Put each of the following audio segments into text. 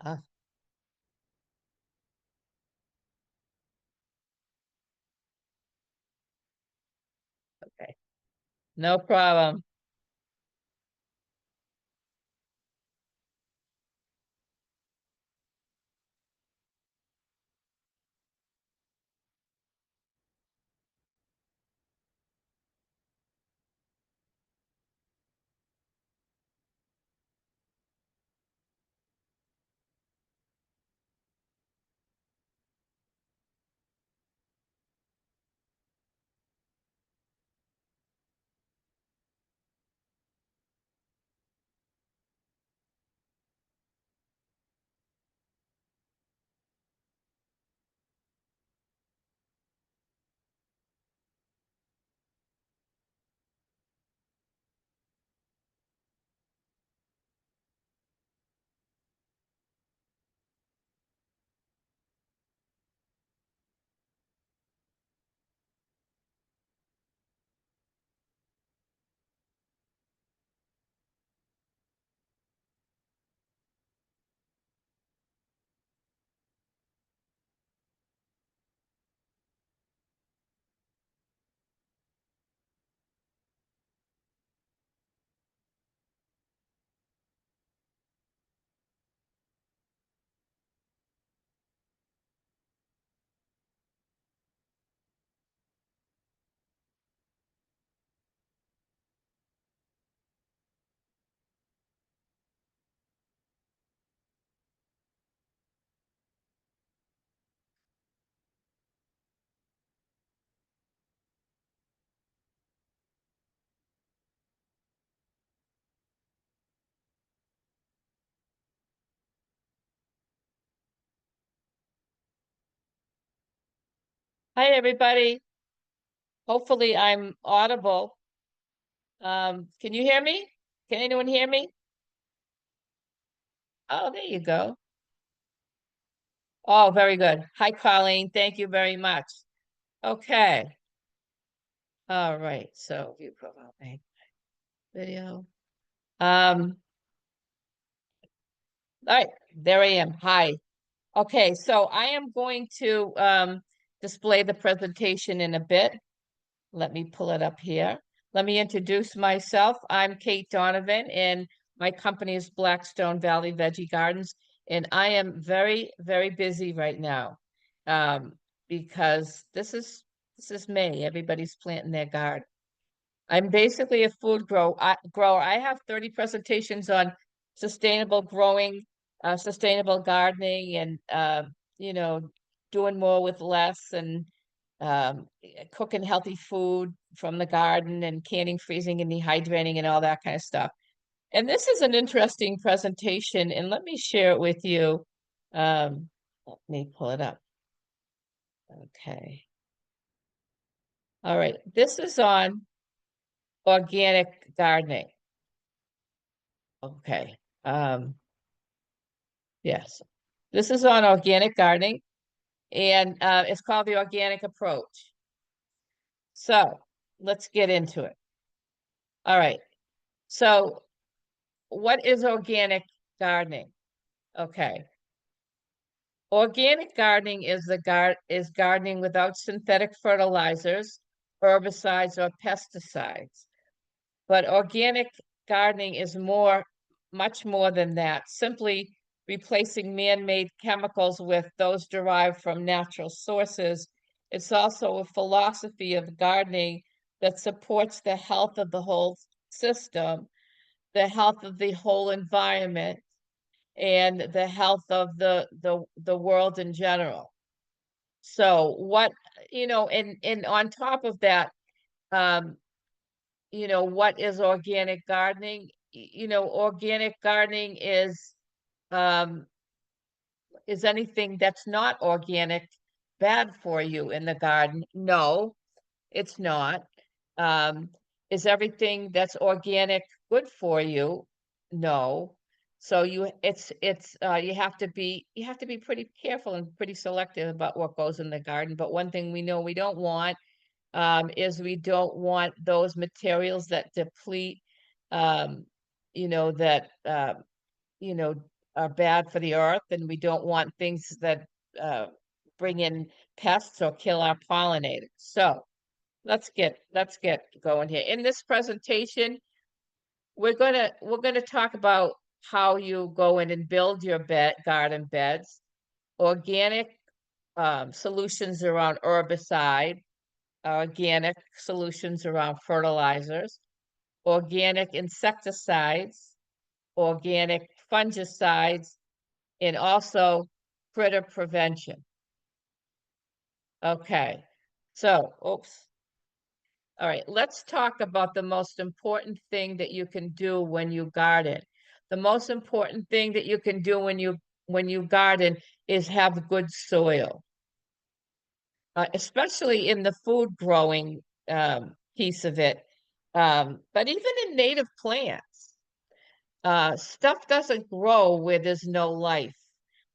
Uh, okay. No problem. Hi, everybody. Hopefully I'm audible. Can you hear me? Can anyone hear me? Oh, there you go. Oh, very good. Hi, Colleen. Thank you very much. Okay. All right. So view profile bank video. All right, there I am. Hi. Okay, so I am going to display the presentation in a bit. Let me pull it up here. Let me introduce myself. I'm Kate Donovan, and my company is Blackstone Valley Veggie Gardens, and I am very, very busy right now because this is May. Everybody's planting their garden. I'm basically a food grower. I have 30 presentations on sustainable growing, sustainable gardening, and you know, doing more with less, and cooking healthy food from the garden, and canning, freezing, and dehydrating, and all that kind of stuff. And this is an interesting presentation, and let me share it with you. Let me pull it up. Okay. All right. This is on organic gardening. Okay. Yes. This is on organic gardening, and it's called the organic approach. So let's get into it. All right. So what is organic gardening? Okay. Organic gardening is gardening without synthetic fertilizers, herbicides, or pesticides. But organic gardening is much more than that, simply replacing man-made chemicals with those derived from natural sources. It's also a philosophy of gardening that supports the health of the whole system, the health of the whole environment, and the health of the world in general. So and on top of that, um, what is organic gardening? Organic gardening um, is anything that's not organic bad for you in the garden? No, it's not. Um, is everything that's organic good for you? No. So you have to be pretty careful and pretty selective about what goes in the garden. But one thing we know we don't want is we don't want those materials that deplete, um, that you know are bad for the earth, and we don't want things that bring in pests or kill our pollinators. So let's get going here. In this presentation, we're gonna talk about how you go in and build your garden beds, organic solutions around herbicide, organic solutions around fertilizers, organic insecticides, organic fungicides, and also critter prevention. Okay, so, oops. All right, let's talk about the most important thing that you can do when you garden. The most important thing that you can do when you garden is have good soil, especially in the food growing piece of it. But even in native plants, stuff doesn't grow where there's no life.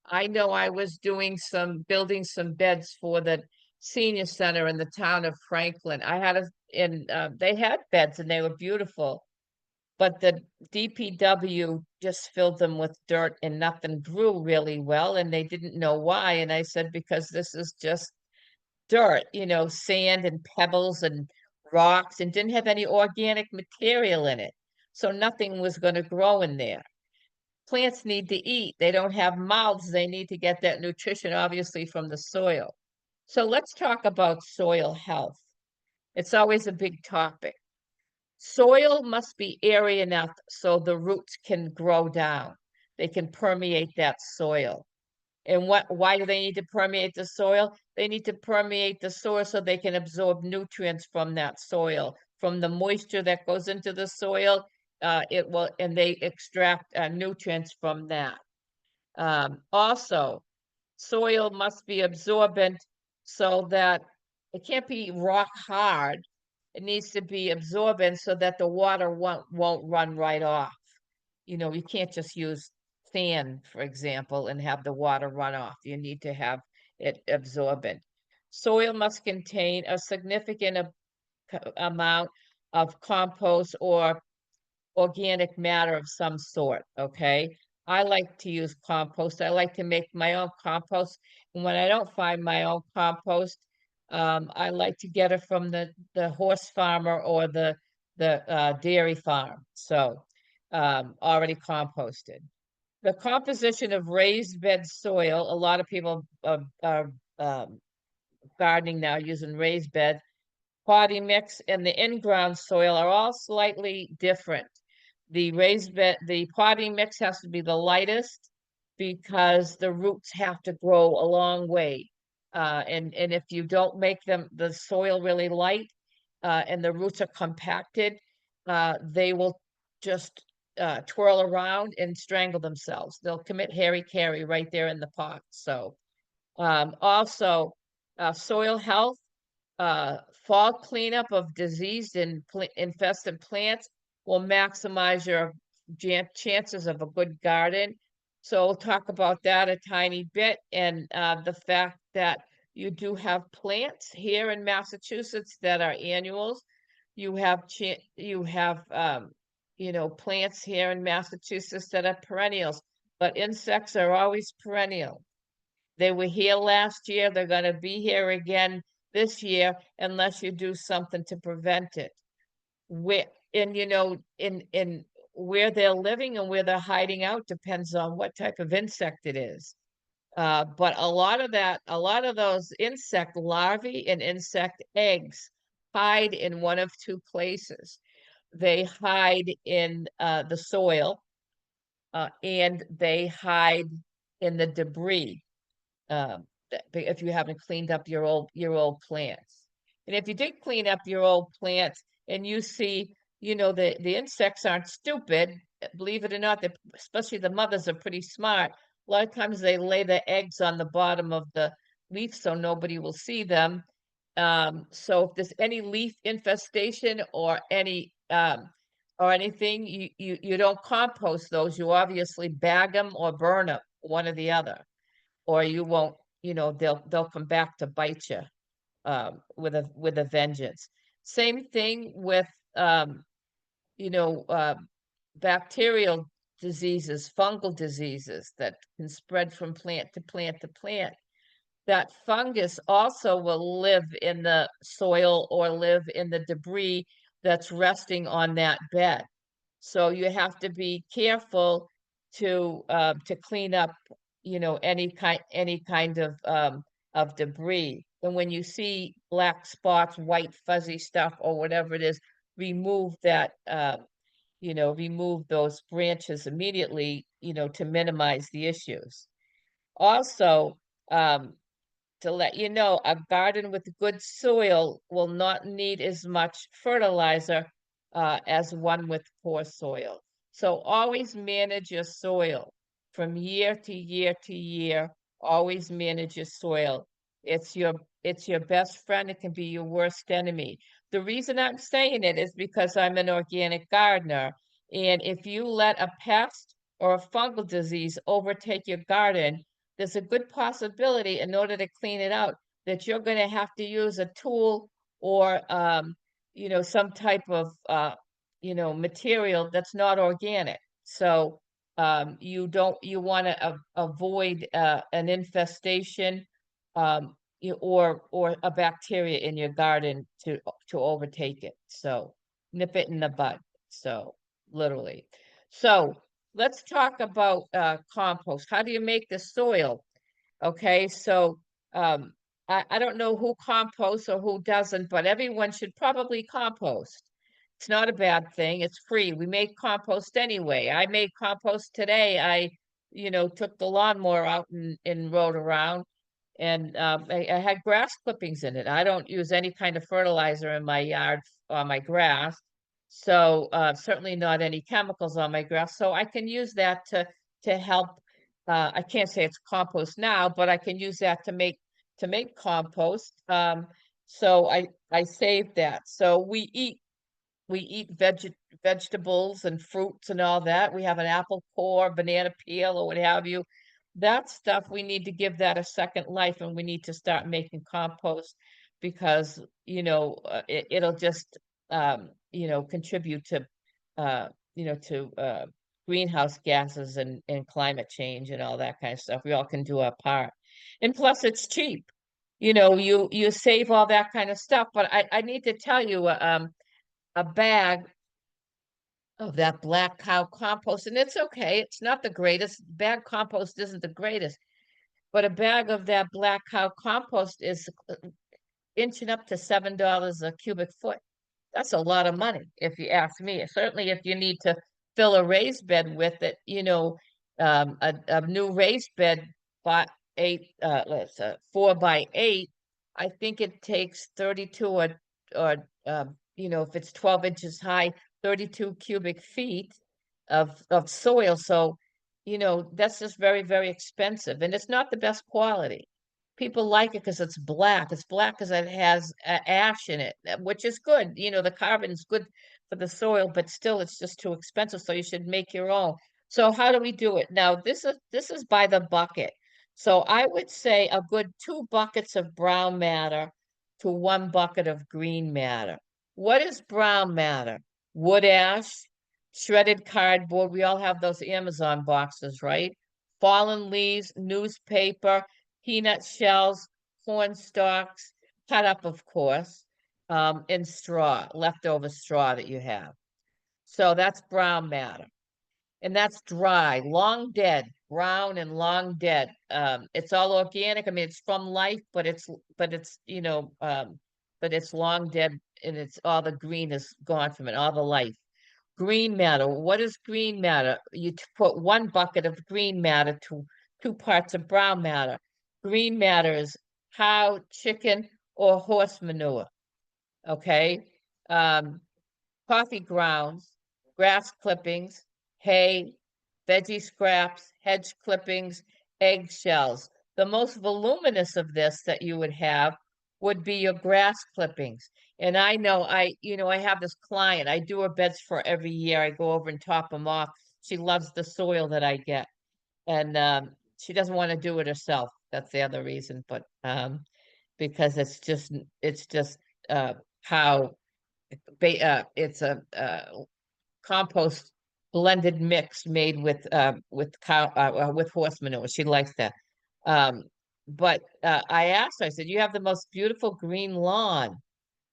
I know I was building some beds for the senior center in the town of Franklin. They had beds and they were beautiful, but the DPW just filled them with dirt and nothing grew really well, and they didn't know why. And I said, because this is just dirt, sand and pebbles and rocks, and didn't have any organic material in it. So nothing was going to grow in there. Plants need to eat. They don't have mouths. They need to get that nutrition, obviously, from the soil. So let's talk about soil health. It's always a big topic. Soil must be airy enough so the roots can grow down. They can permeate that soil. And why do they need to permeate the soil? They need to permeate the soil so they can absorb nutrients from that soil, from the moisture that goes into the soil. And they extract nutrients from that. Also, soil must be absorbent so that it can't be rock hard. It needs to be absorbent so that the water won't run right off. You can't just use sand, for example, and have the water run off. You need to have it absorbent. Soil must contain a significant amount of compost or organic matter of some sort, okay? I like to use compost. I like to make my own compost. And when I don't find my own compost, I like to get it from the horse farmer or the dairy farm. So already composted. The composition of raised bed soil, a lot of people are gardening now using raised bed. Potting mix and the in-ground soil are all slightly different. The potting mix has to be the lightest because the roots have to grow a long way. And if you don't make the soil really light, and the roots are compacted, they will just twirl around and strangle themselves. They'll commit hara-kiri right there in the pot. So also soil health, fall cleanup of diseased and infested plants will maximize your chances of a good garden. So we'll talk about that a tiny bit, and the fact that you do have plants here in Massachusetts that are annuals. You have plants here in Massachusetts that are perennials, but insects are always perennial. They were here last year. They're going to be here again this year unless you do something to prevent it. In where they're living and where they're hiding out depends on what type of insect it is. But a lot of those insect larvae and insect eggs hide in one of two places. They hide in the soil, and they hide in the debris. If you haven't cleaned up your old plants. And if you did clean up your old plants and you see, the insects aren't stupid, believe it or not, especially the mothers are pretty smart. A lot of times they lay the eggs on the bottom of the leaf so nobody will see them. So if there's any leaf infestation or anything, you don't compost those. You obviously bag them or burn them, one or the other, or you won't, they'll come back to bite you with a vengeance. Same thing with bacterial diseases, fungal diseases that can spread from plant to plant to plant, that fungus also will live in the soil or live in the debris that's resting on that bed. So you have to be careful to clean up, any kind of debris. And when you see black spots, white fuzzy stuff, or whatever it is, remove that, remove those branches immediately, to minimize the issues. Also, um, to let you know, a garden with good soil will not need as much fertilizer as one with poor soil. So always manage your soil from year to year to year. Always manage your soil. It's your it's your best friend. It can be your worst enemy. The reason I'm saying it is because I'm an organic gardener, and if you let a pest or a fungal disease overtake your garden, there's a good possibility in order to clean it out that you're going to have to use a tool or some type of material that's not organic. So you want to avoid an infestation, or a bacteria in your garden to overtake it. So nip it in the bud. So literally. So let's talk about compost. How do you make the soil? Okay, so um, I don't know who composts or who doesn't, but everyone should probably compost. It's not a bad thing. It's free. We make compost anyway. I made compost today. I, took the lawnmower out and rode around, and I had grass clippings in it. I don't use any kind of fertilizer in my yard on my grass, so certainly not any chemicals on my grass. So I can use that to help. I can't say it's compost now, but I can use that to make compost. So I saved that. So we eat vegetables and fruits and all that. We have an apple core, banana peel, or what have you. That stuff, we need to give that a second life, and we need to start making compost because, it'll just, contribute to greenhouse gases and climate change and all that kind of stuff. We all can do our part. And plus, it's cheap. You save all that kind of stuff. But I need to tell you, a bag of that black cow compost, and it's okay. It's not the greatest. Bag compost isn't the greatest, but a bag of that black cow compost is inching up to $7 a cubic foot. That's a lot of money, if you ask me. Certainly, if you need to fill a raised bed with it, a new raised bed by 4 by 8. I think it takes 32 or if it's 12 inches high, 32 cubic feet of soil. So, that's just very, very expensive, and it's not the best quality. People like it because it's black. It's black because it has ash in it, which is good. The carbon's good for the soil, but still, it's just too expensive. So you should make your own. So how do we do it? Now, this is by the bucket. So I would say a good 2 buckets of brown matter to 1 bucket of green matter. What is brown matter? Wood ash, shredded cardboard. We all have those Amazon boxes, right? Fallen leaves, newspaper, peanut shells, corn stalks, cut up, of course, and straw, leftover straw that you have. So that's brown matter. And that's dry, long dead, brown and long dead. It's all organic. I mean, it's from life, but it's long dead, and it's all the green is gone from it, all the life. Green matter. What is green matter? You put 1 bucket of green matter to 2 parts of brown matter. Green matter is cow, chicken, or horse manure. Okay. Um, Coffee grounds, grass clippings, hay, veggie scraps, hedge clippings, eggshells. The most voluminous of this that you would have would be your grass clippings. And I know I have this client. I do her beds for every year. I go over and top them off. She loves the soil that I get, and she doesn't want to do it herself. That's the other reason, but because it's just how it's a compost blended mix made with cow with horse manure. She likes that. Um, but I asked her, I said, "You have the most beautiful green lawn.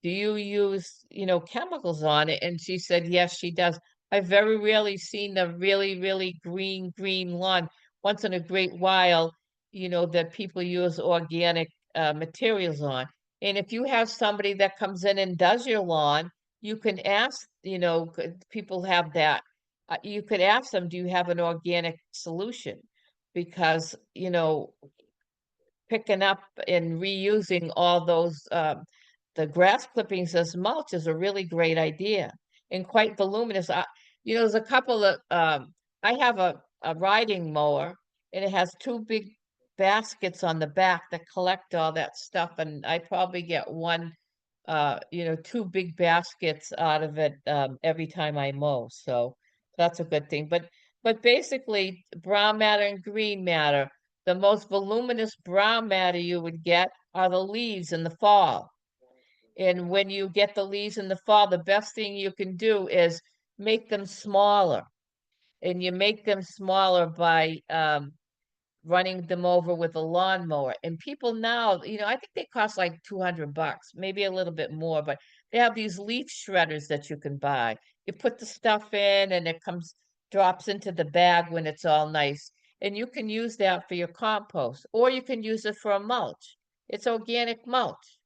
Do you use, chemicals on it?" And she said, yes, she does. I very rarely seen the really, really green lawn. Once in a great while, that people use organic materials on. And if you have somebody that comes in and does your lawn, you can ask, people have that. You could ask them, do you have an organic solution? Because, picking up and reusing all those the grass clippings as mulch is a really great idea and quite voluminous. There's a couple of I have a riding mower and it has two big baskets on the back that collect all that stuff, and I probably get two big baskets out of it every time I mow. So that's a good thing. But basically, brown matter and green matter, the most voluminous brown matter you would get are the leaves in the fall. And when you get the leaves in the fall, the best thing you can do is make them smaller. And you make them smaller by running them over with a lawnmower. And people now, I think they cost like $200, maybe a little bit more, but they have these leaf shredders that you can buy. You put the stuff in and it drops into the bag when it's all nice. And you can use that for your compost, or you can use it for a mulch. It's organic mulch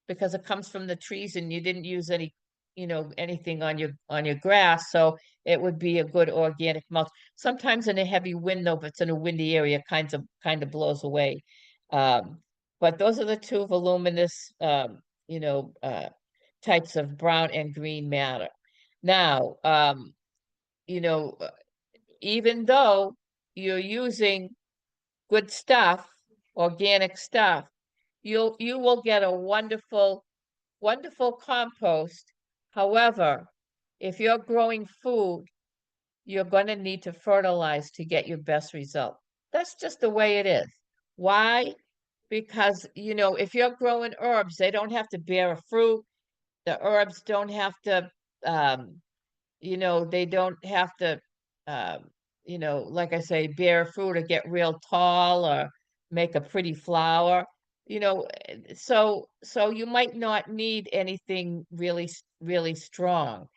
because it comes from the trees and you didn't use anything on your grass, so it would be a good organic mulch. Sometimes in a heavy wind, though, if it's in a windy area, kind of blows away. But those are the two voluminous types of brown and green matter. Now, you know uh, even though you're using good stuff, organic stuff, you will get a wonderful compost. However, if you're growing food, you're going to need to fertilize to get your best result. That's just the way it is. Why? Because, if you're growing herbs, they don't have to bear a fruit. The herbs don't have to, they don't have to, um, like I say, bear fruit or get real tall or make a pretty flower. So you might not need anything really strong.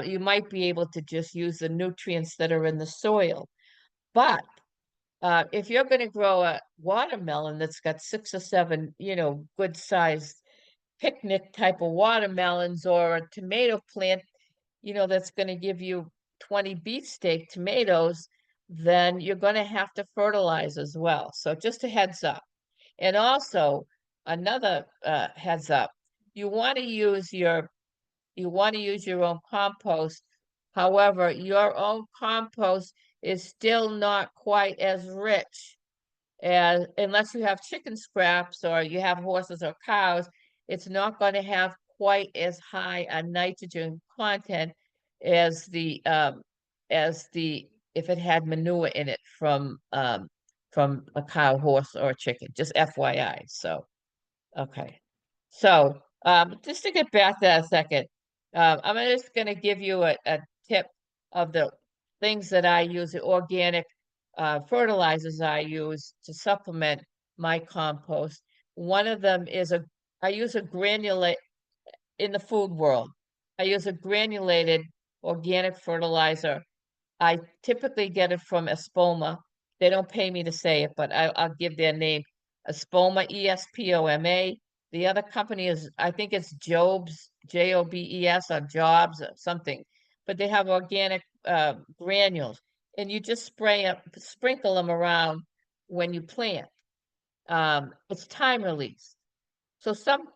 You might be able to just use the nutrients that are in the soil. But if you're going to grow a watermelon that's got 6 or 7, good sized picnic type of watermelons, or a tomato plant, that's going to give you 20 beefsteak tomatoes, then you're going to have to fertilize as well. So just a heads up. And also another heads up, you want to use your own compost. However, your own compost is still not quite as rich as, unless you have chicken scraps or you have horses or cows, it's not going to have quite as high a nitrogen content as the if it had manure in it from a cow, horse, or a chicken. Just FYI. So okay. So just to get back to that a second, I'm just going to give you a tip of the things that I use, the organic fertilizers I use to supplement my compost. One of them is I use a granulate in the food world. I use a granulated organic fertilizer. I typically get it from Espoma. They don't pay me to say it, but I'll give their name. Espoma, Espoma. The other company is, I think it's Jobs, Jobes, or Jobs, or something. But they have organic granules, and you just sprinkle them around when you plant. It's time release. So some,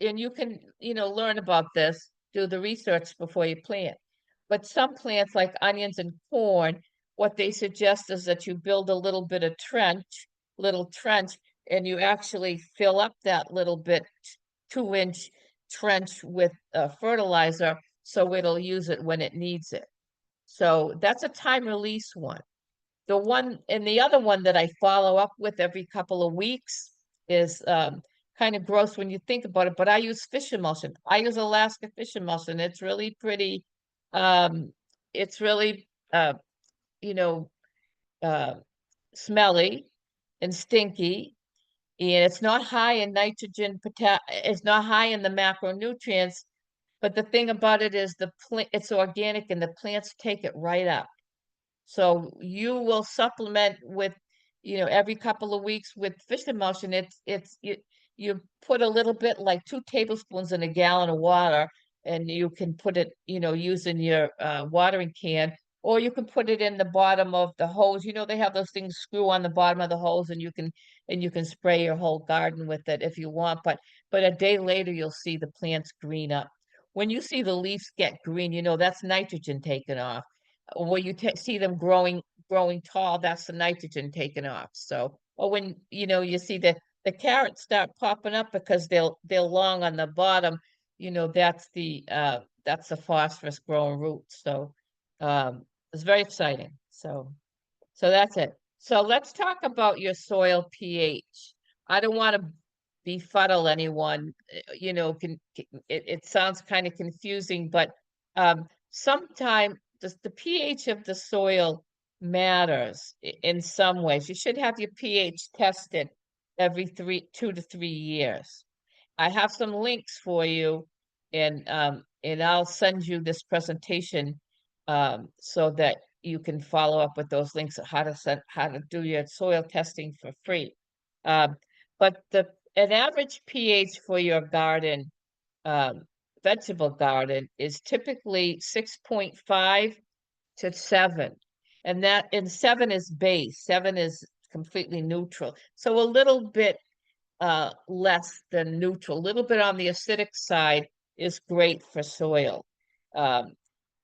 and you can, learn about this, do the research before you plant. But some plants like onions and corn, what they suggest is that you build a little trench, and you actually fill up that little bit 2-inch trench with fertilizer so it'll use it when it needs it. So that's a time release one. The other one that I follow up with every couple of weeks is kind of gross when you think about it, but I use fish emulsion. I use Alaska fish emulsion. It's really pretty. Um, it's really you know, uh, smelly and stinky, and it's not high in nitrogen, it's not high in the macronutrients. But the thing about it is the plant, it's organic and the plants take it right up. So you will supplement with, every couple of weeks with fish emulsion. You put a little bit, like 2 tablespoons in a gallon of water, and you can put it, using your watering can, or you can put it in the bottom of the hose. They have those things screw on the bottom of the hose, and you can spray your whole garden with it if you want. But a day later, you'll see the plants green up. When you see the leaves get green, that's nitrogen taken off. Where you see them growing tall, that's the nitrogen taken off. So, or when you see the carrots start popping up because they're long on the bottom, that's the phosphorus growing roots. So, it's very exciting. So that's it. So let's talk about your soil pH. I don't want to befuddle anyone. It sounds kind of confusing, but sometimes the pH of the soil matters in some ways. You should have your pH tested every 2 to 3 years. I have some links for you, and I'll send you this presentation so that you can follow up with those links of how to do your soil testing for free. But an average pH for your garden, vegetable garden, is typically 6.5 to 7. And 7 is base. 7 is completely neutral. So a little bit less than neutral. A little bit on the acidic side is great for soil. Um,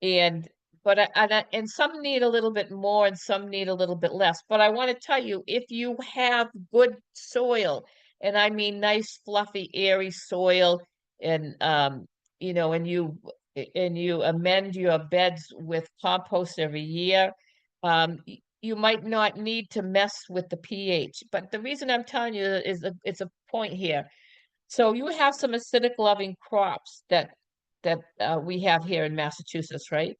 and and some need a little bit more and some need a little bit less. But I want to tell you, if you have good soil, and I mean nice, fluffy, airy soil, and and you amend your beds with compost every year, you might not need to mess with the pH. But the reason I'm telling you is it's a point here. So you have some acidic loving crops that we have here in Massachusetts, right?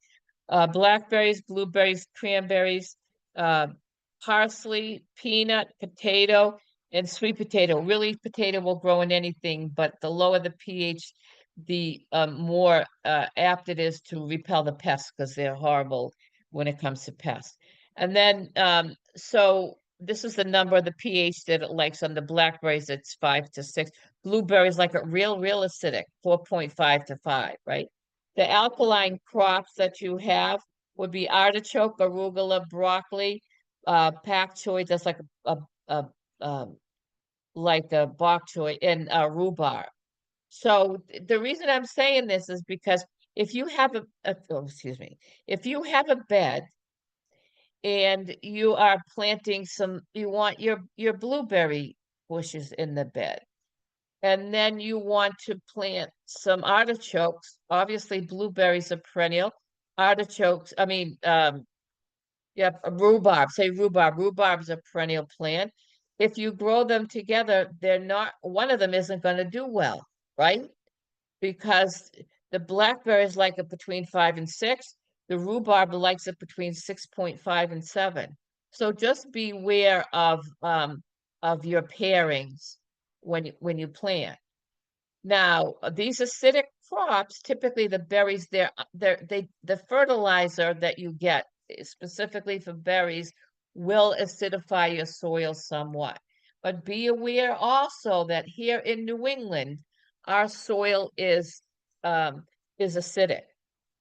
Blackberries, blueberries, cranberries, uh, parsley, peanut, potato, and sweet potato. Really, potato will grow in anything, but the lower the pH, the more apt it is to repel the pests, because they're horrible when it comes to pests. And then, so this is the number of the pH that it likes. On the blackberries, it's 5 to 6. Blueberries like a real acidic, 4.5 to 5, right? The alkaline crops that you have would be artichoke, arugula, broccoli, pak choi, that's like a bok choy, and rhubarb. So the reason I'm saying this is because if you have if you have a bed and you are planting you want your blueberry bushes in the bed, and then you want to plant some artichokes. Obviously, blueberries are perennial. Artichokes, I mean, yeah, rhubarb, say rhubarb. Rhubarb's a perennial plant. If you grow them together, one of them isn't going to do well, right? Because the blackberries like it between 5 and 6. The rhubarb likes it between 6.5 and 7. So just beware of your pairings when you plant. Now, these acidic crops, typically the berries, the fertilizer that you get specifically for berries will acidify your soil somewhat. But be aware also that here in New England, our soil is acidic.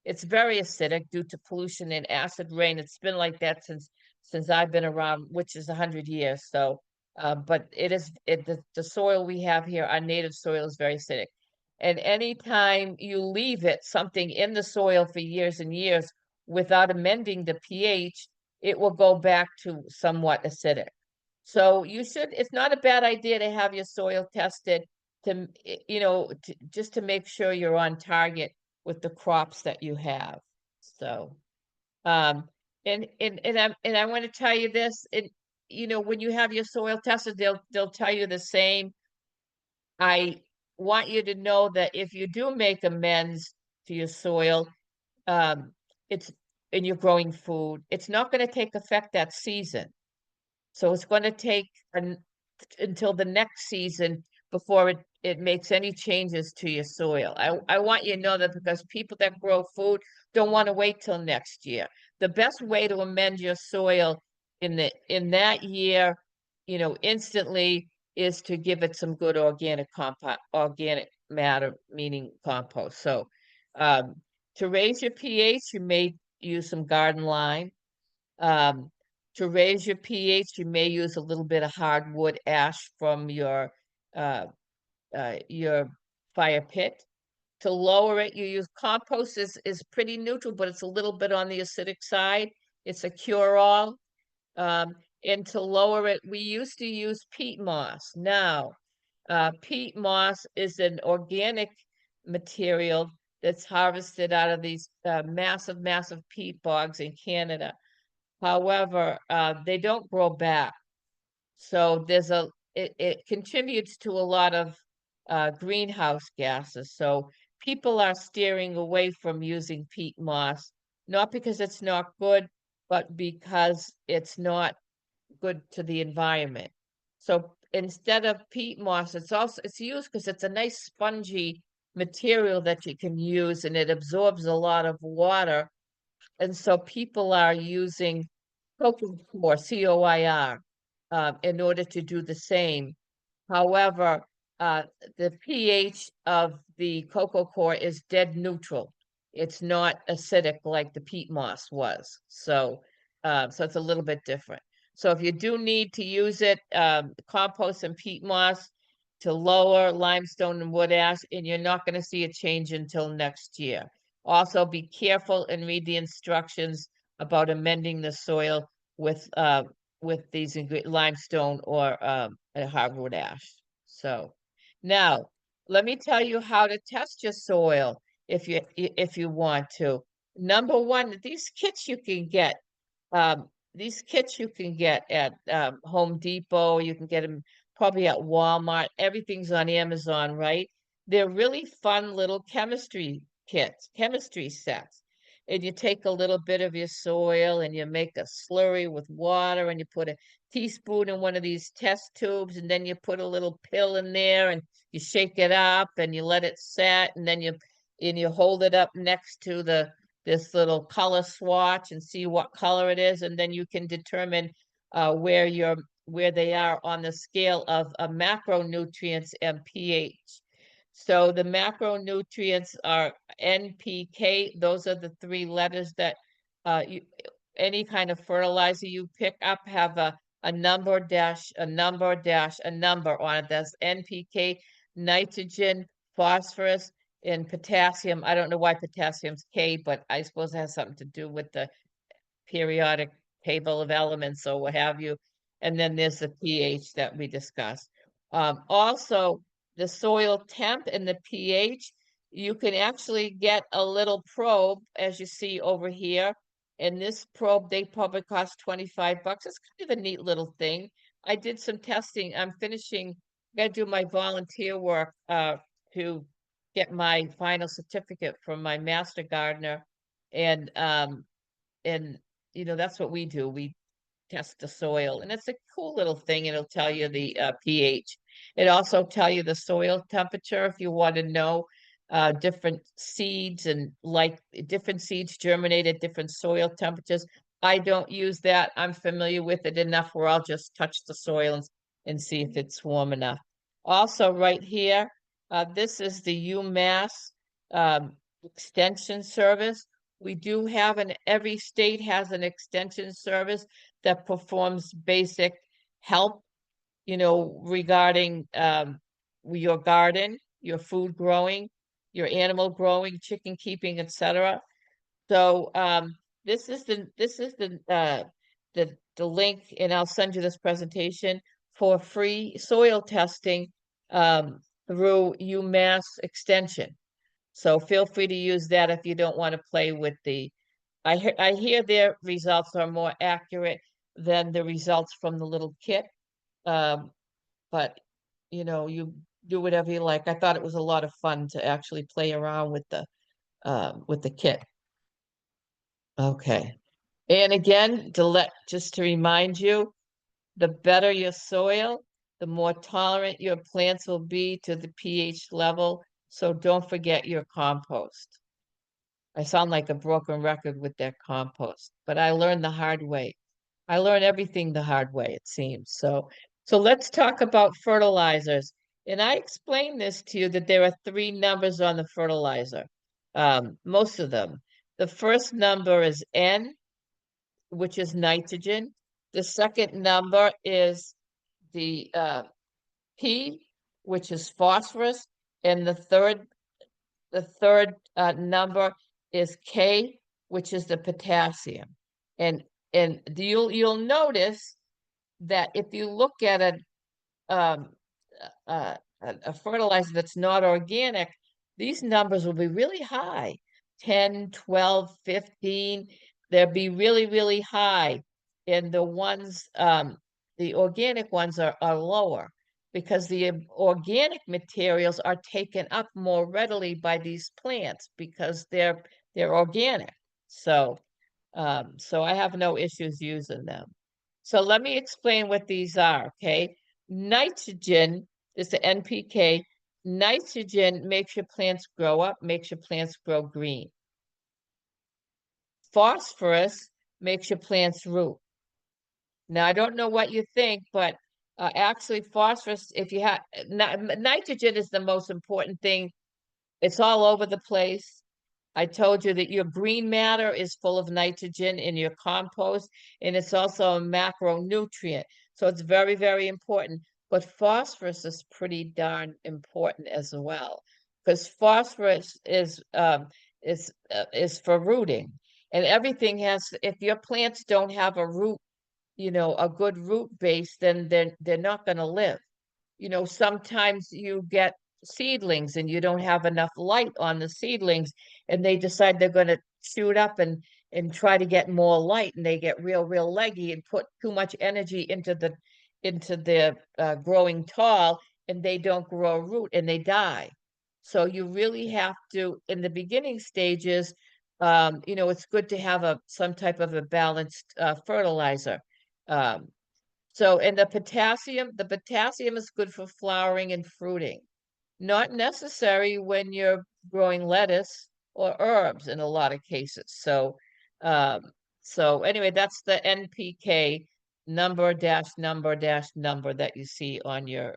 It's very acidic due to pollution and acid rain. It's been like that since I've been around, which is 100 years. So, but the soil we have here, our native soil, is very acidic. And anytime you leave something in the soil for years and years without amending the pH, it will go back to somewhat acidic. So it's not a bad idea to have your soil tested just to make sure you're on target with the crops that you have. So, and I want to tell you this, when you have your soil tested, they'll tell you the same. I want you to know that if you do make amends to your soil, um, it's and you're growing food, it's not going to take effect that season. So it's going to take until the next season before it makes any changes to your soil. I want you to know that because people that grow food don't want to wait till next year. The best way to amend your soil in that year, instantly is to give it some good organic matter, meaning compost. So um, to raise your pH, you may use some garden lime. Um, to raise your pH, you may use a little bit of hardwood ash from your fire pit. To lower it, you use compost is pretty neutral, but it's a little bit on the acidic side. It's a cure-all. Um, and to lower it, we used to use peat moss. Now, peat moss is an organic material that's harvested out of these massive, massive peat bogs in Canada. However, they don't grow back. So it contributes to a lot of greenhouse gases. So people are steering away from using peat moss, not because it's not good, but because it's not good to the environment. So instead of peat moss, it's used because it's a nice spongy material that you can use and it absorbs a lot of water. And so people are using coir, COIR, in order to do the same. However, uh, the pH of the cocoa core is dead neutral. It's not acidic like the peat moss was. So it's a little bit different. So if you do need to use it, compost and peat moss to lower limestone and wood ash, and you're not going to see a change until next year. Also, be careful and read the instructions about amending the soil with these limestone or a hardwood ash. So now let me tell you how to test your soil if you want to. Number one, these kits you can get at Home Depot. You can get them probably at Walmart. Everything's on Amazon, right? They're really fun little chemistry kits, chemistry sets. And you take a little bit of your soil and you make a slurry with water and you put a teaspoon in one of these test tubes and then you put a little pill in there and you shake it up and you let it set and then you hold it up next to this little color swatch and see what color it is, and then you can determine where they are on the scale of macronutrients and pH. So the macronutrients are NPK. Those are the three letters that any kind of fertilizer you pick up have a number dash a number dash a number on it. That's NPK, nitrogen, phosphorus, and potassium. I don't know why potassium's K, but I suppose it has something to do with the periodic table of elements or what have you. And then there's the pH that we discussed. Also, the soil temp and the pH, you can actually get a little probe, as you see over here. And this probe, they probably cost 25 bucks. It's kind of a neat little thing. I did some testing. I'm finishing, got to do my volunteer work to get my final certificate from my master gardener. And that's what we do. We test the soil, and it's a cool little thing. It'll tell you the pH. It also tell you the soil temperature if you want to know different seeds and like different seeds germinate at different soil temperatures. I don't use that. I'm familiar with it enough where I'll just touch the soil and see if it's warm enough. Also, right here, this is the UMass Extension Service. We do have every state has an extension service that performs basic help, regarding your garden, your food growing, your animal growing, chicken keeping, etc. So this is the link, and I'll send you this presentation for free soil testing through UMass Extension. So feel free to use that if you don't want to play with I hear their results are more accurate than the results from the little kit. Um, but you do whatever you like. I thought it was a lot of fun to actually play around with the kit. Okay. And again, just to remind you, the better your soil, the more tolerant your plants will be to the pH level. So don't forget your compost. I sound like a broken record with that compost, but I learned the hard way. I learn everything the hard way, it seems. So let's talk about fertilizers. And I explained this to you that there are three numbers on the fertilizer, most of them. The first number is N, which is nitrogen. The second number is the P, which is phosphorus, and the third number is K, which is the potassium. And you'll notice that if you look at um, a fertilizer that's not organic, these numbers will be really high, 10, 12, 15. They'll be really, really high. And the organic ones are lower because the organic materials are taken up more readily by these plants because they're organic. So I have no issues using them. So let me explain what these are, okay? Nitrogen is the NPK. Nitrogen makes your plants grow up, makes your plants grow green. Phosphorus makes your plants root. Now, I don't know what you think, but actually phosphorus, if you have, nitrogen is the most important thing. It's all over the place. I told you that your green matter is full of nitrogen in your compost, and it's also a macronutrient. So it's very, very important. But phosphorus is pretty darn important as well, because phosphorus is for rooting, and everything has. If your plants don't have a root, a good root base, then they're not going to live. Sometimes you get seedlings and you don't have enough light on the seedlings, and they decide they're going to shoot up and try to get more light, and they get real leggy and put too much energy into the growing tall, and they don't grow a root and they die. So you really have to, in the beginning stages, it's good to have some type of a balanced fertilizer. Um, and the potassium is good for flowering and fruiting. Not necessary when you're growing lettuce or herbs in a lot of cases. So anyway, that's the NPK number dash number dash number that you see on your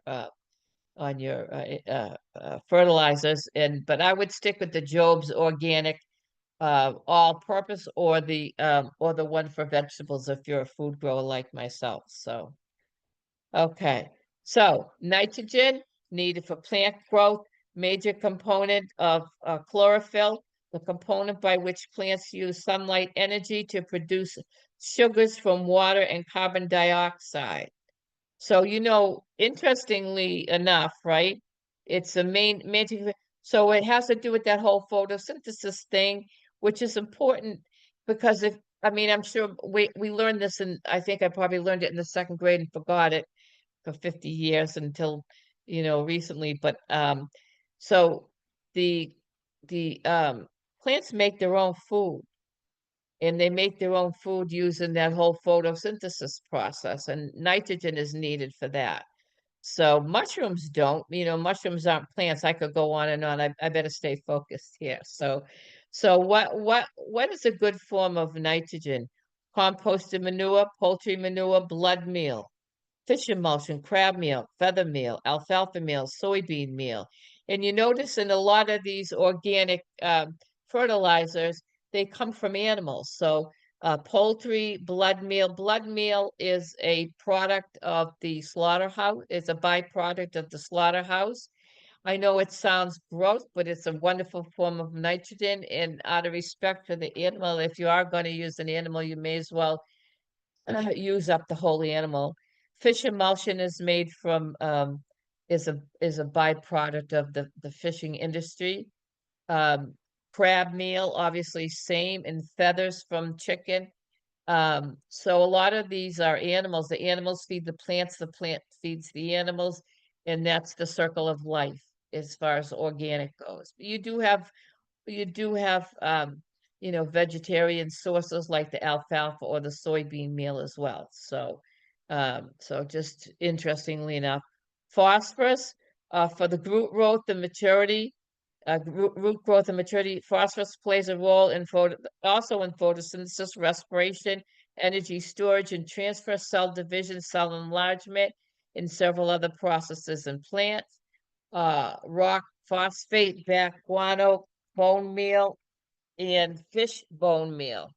fertilizers. But I would stick with the Job's organic all-purpose or the one for vegetables if you're a food grower like myself. So. Okay, so nitrogen needed for plant growth, major component of chlorophyll, the component by which plants use sunlight energy to produce sugars from water and carbon dioxide. So, interestingly enough, right? It's a major, so it has to do with that whole photosynthesis thing, which is important because I'm sure we learned this, and I think I probably learned it in the second grade and forgot it for 50 years until recently. But so the the plants make their own food, and they make their own food using that whole photosynthesis process, and nitrogen is needed for that. So mushrooms don't. Mushrooms aren't plants. I could go on and on. I better stay focused here. So what is a good form of nitrogen? Composted manure, poultry manure, blood meal, fish emulsion, crab meal, feather meal, alfalfa meal, soybean meal. And you notice in a lot of these organic fertilizers, they come from animals. So poultry, blood meal is a product of the slaughterhouse. It's a byproduct of the slaughterhouse. I know it sounds gross, but it's a wonderful form of nitrogen. And out of respect for the animal, if you are going to use an animal, you may as well use up the whole animal. Fish emulsion is made from is a byproduct of the fishing industry. Um, Crab meal, obviously, same, and feathers from chicken. So a lot of these are animals. The animals feed the plants, the plant feeds the animals, and that's the circle of life as far as organic goes. You do have vegetarian sources like the alfalfa or the soybean meal as well. So just interestingly enough, phosphorus for the root growth and maturity. Phosphorus plays a role also in photosynthesis, respiration, energy storage, and transfer, cell division, cell enlargement, and several other processes in plants. Rock phosphate, back guano, bone meal, and fish bone meal.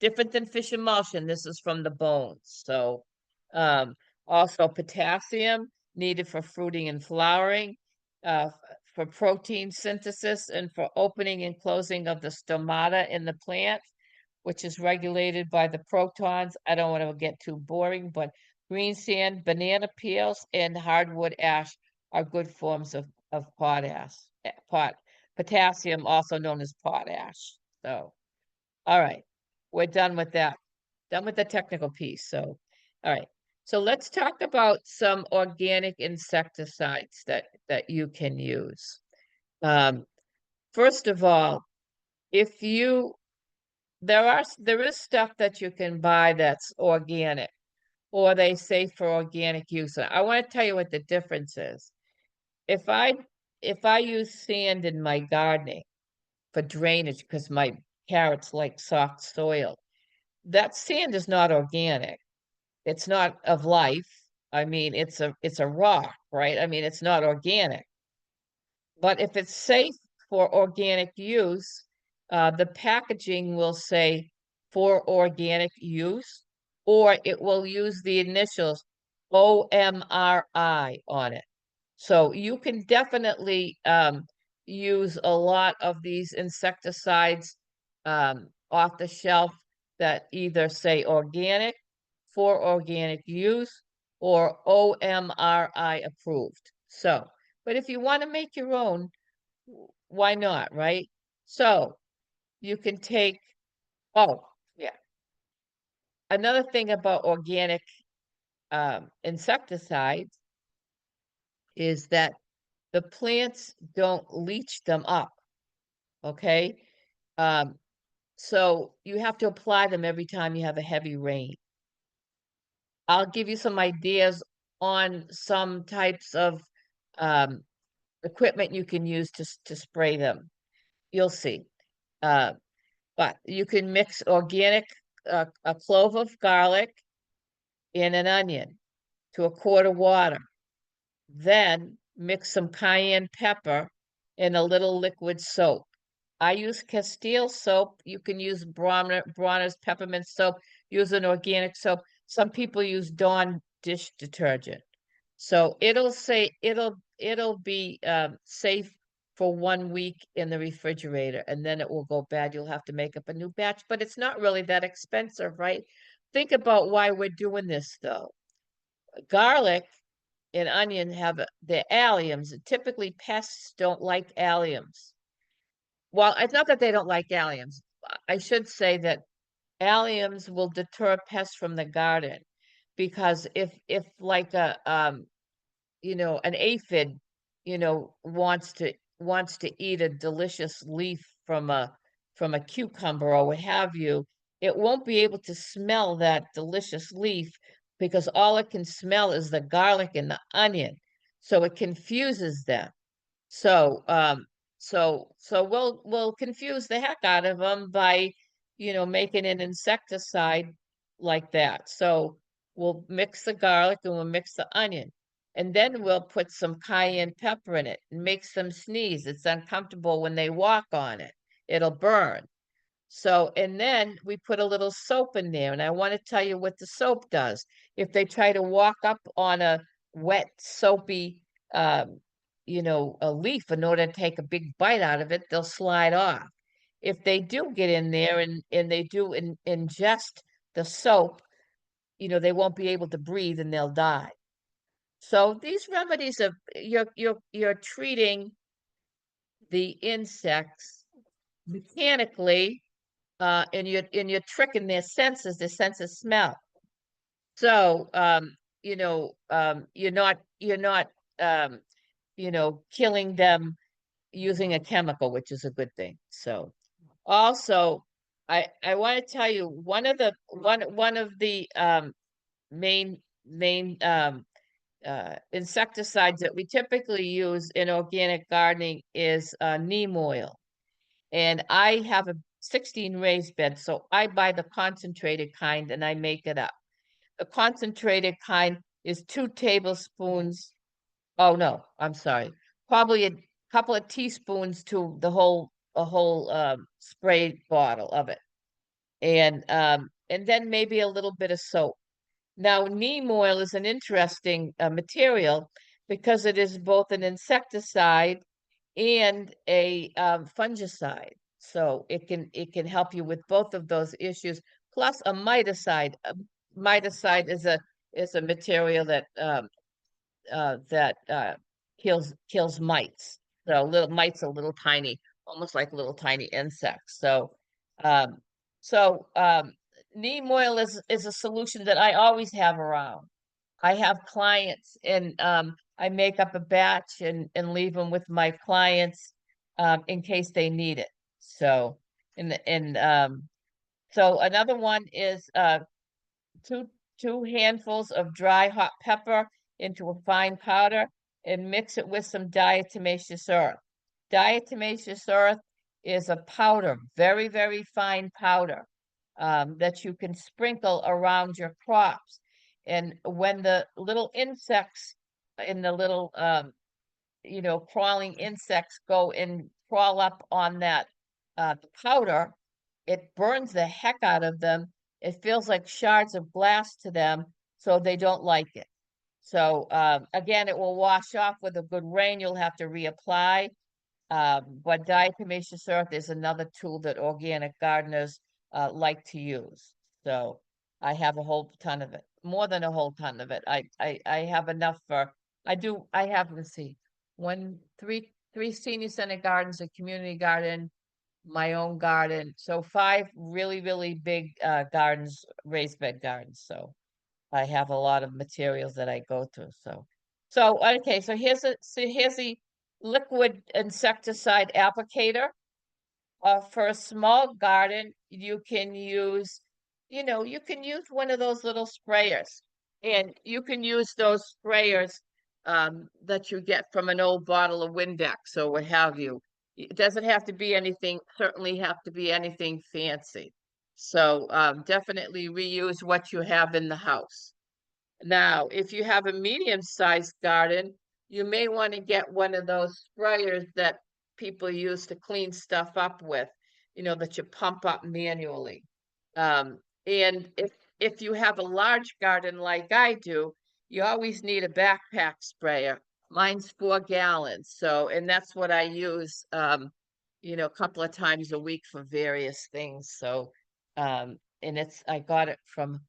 Different than fish emulsion. This is from the bones. So, um, also potassium needed for fruiting and flowering, uh, for protein synthesis, and for opening and closing of the stomata in the plant, which is regulated by the protons. I don't want to get too boring, but green sand, banana peels, and hardwood ash are good forms of potassium, also known as potash. So, all right, we're done with that. Done with the technical piece. So, all right. So let's talk about some organic insecticides that you can use. First of all, if you there is stuff that you can buy that's organic, or they say for organic use. I want to tell you what the difference is. If I if I use sand in my gardening for drainage because my carrots like soft soil, that sand is not organic. It's not of life. I mean, it's a rock, right? I mean, it's not organic. But if it's safe for organic use, the packaging will say for organic use, or it will use the initials OMRI on it. So you can definitely use a lot of these insecticides off the shelf that either say organic, for organic use, or OMRI approved. So, but if you want to make your own, why not, right? So you can take, oh, yeah. Another thing about organic insecticides is that the plants don't leach them up, okay? Um, so you have to apply them every time you have a heavy rain. I'll give you some ideas on some types of um, equipment you can use to spray them. You'll see. Uh, but you can mix organic, a clove of garlic and an onion to a quart of water. Then mix some cayenne pepper in a little liquid soap. I use Castile soap. You can use Bronner's peppermint soap. Use an organic soap. Some people use Dawn dish detergent. So it'll be safe for 1 week in the refrigerator, and then it will go bad. You'll have to make up a new batch, but it's not really that expensive, right? Think about why we're doing this though. Garlic and onion have the alliums. Typically, pests don't like alliums. Well, it's not that they don't like alliums. I should say that alliums will deter pests from the garden because if like an aphid, wants to eat a delicious leaf from a cucumber or what have you, it won't be able to smell that delicious leaf because all it can smell is the garlic and the onion. So it confuses them. So, we'll confuse the heck out of them by, making an insecticide like that. So we'll mix the garlic and we'll mix the onion, and then we'll put some cayenne pepper in it. It makes them sneeze. It's uncomfortable when they walk on it. It'll burn. So, and then we put a little soap in there, and I want to tell you what the soap does. If they try to walk up on a wet, soapy, um, a leaf in order to take a big bite out of it, they'll slide off. If they do get in there and they do ingest the soap, they won't be able to breathe and they'll die. So these remedies of you're treating the insects mechanically, and you're tricking their senses, their sense of smell. So you're not killing them using a chemical, which is a good thing. So also I want to tell you one of the main insecticides that we typically use in organic gardening is neem oil. And I have a 16 raised bed, so I buy the concentrated kind and I make it up. The concentrated kind is 2 tablespoons. Oh no, I'm sorry. Probably a couple of teaspoons to a whole spray bottle of it. And then maybe a little bit of soap. Now, neem oil is an interesting material because it is both an insecticide and a fungicide. So it can help you with both of those issues, plus a miticide. Miticide is a material that kills mites. So little mites are little tiny, almost like little tiny insects. Um, so neem oil is a solution that I always have around. I have clients and I make up a batch and leave them with my clients in case they need it. So and so another one is two two handfuls of dry hot pepper into a fine powder and mix it with some diatomaceous earth. Diatomaceous earth is a powder, very, very fine powder that you can sprinkle around your crops. And when the little insects in the little crawling insects go and crawl up on that powder, it burns the heck out of them. It feels like shards of glass to them, so they don't like it. So again, it will wash off with a good rain. You'll have to reapply. But diatomaceous earth is another tool that organic gardeners like to use. So I have a whole ton of it, more than a whole ton of it. I have enough for, I have, let's see, three senior center gardens, a community garden, my own garden. So 5 really, really big gardens, raised bed gardens. So I have a lot of materials that I go through. So okay, so here's the liquid insecticide applicator. For a small garden, you can use one of those little sprayers, and you can use those sprayers that you get from an old bottle of Windex or what have you. It doesn't have to be anything, certainly have to be anything fancy. So definitely reuse what you have in the house. Now, if you have a medium-sized garden, you may want to get one of those sprayers that people use to clean stuff up with, that you pump up manually. And if you have a large garden like I do, you always need a backpack sprayer. Mine's 4 gallons, and that's what I use, a couple of times a week for various things. And I got it from,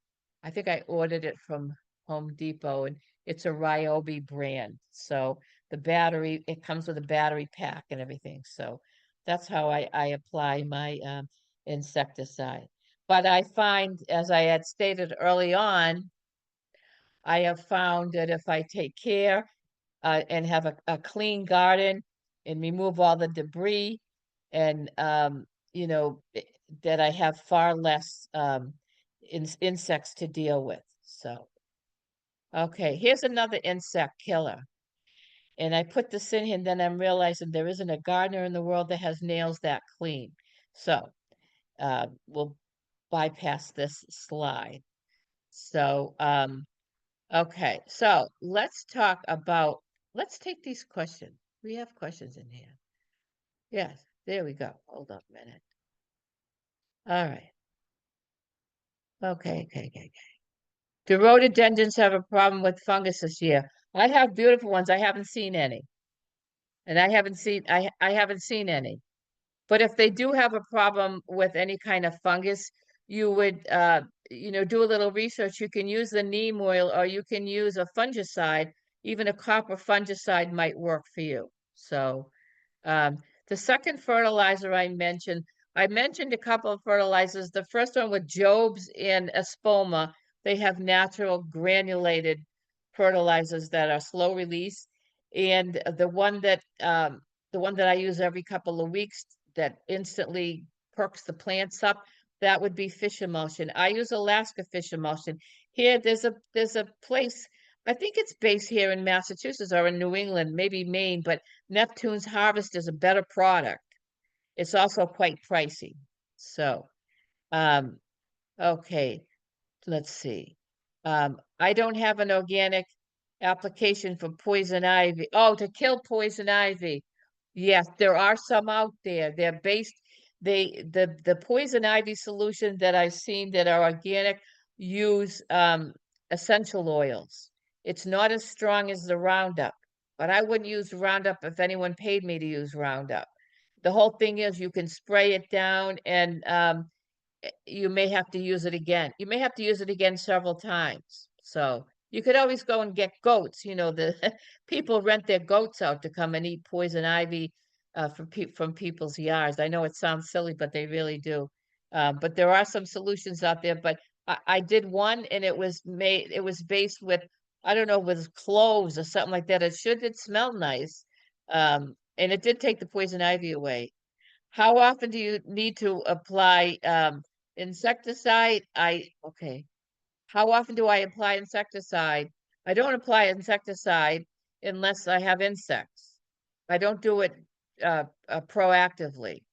I think I ordered it from Home Depot, and it's a Ryobi brand. So it comes with a battery pack and everything. So that's how I apply my insecticide. But I find, as I had stated early on, I have found that if I take care and have a clean garden and remove all the debris and that I have far less insects to deal with. So, okay, here's another insect killer. And I put this in here, and then I'm realizing there isn't a gardener in the world that has nails that clean. So, we'll bypass this slide. So, okay, so let's take these questions. We have questions in here. Yes, there we go. Hold on a minute. All right. Okay. Do rhododendrons have a problem with fungus this year? I have beautiful ones. I haven't seen any. And I haven't seen any. But if they do have a problem with any kind of fungus, you would do a little research. You can use the neem oil or you can use a fungicide. Even a copper fungicide might work for you. So um, the second fertilizer I mentioned a couple of fertilizers. The first one with Jobs and Espoma, they have natural granulated fertilizers that are slow release. And the one that I use every couple of weeks that instantly perks the plants up, that would be fish emulsion. I use Alaska fish emulsion. Here, there's a place, I think it's based here in Massachusetts or in New England, maybe Maine, but Neptune's Harvest is a better product. It's also quite pricey. So, um, okay, let's see. I don't have an organic application for poison ivy. Oh, to kill poison ivy. Yes, there are some out there. They're based, the poison ivy solution that I've seen that are organic use essential oils. It's not as strong as the Roundup, but I wouldn't use Roundup if anyone paid me to use Roundup. The whole thing is you can spray it down and you may have to use it again. You may have to use it again several times. So you could always go and get goats. You know, the people rent their goats out to come and eat poison ivy from people's yards. I know it sounds silly, but they really do. But there are some solutions out there. But I did one, and it was made. It was based with, I don't know, with cloves or something like that. It smell nice, and it did take the poison ivy away. How often do you need to apply insecticide? Okay. How often do I apply insecticide? I don't apply insecticide unless I have insects. I don't do it proactively.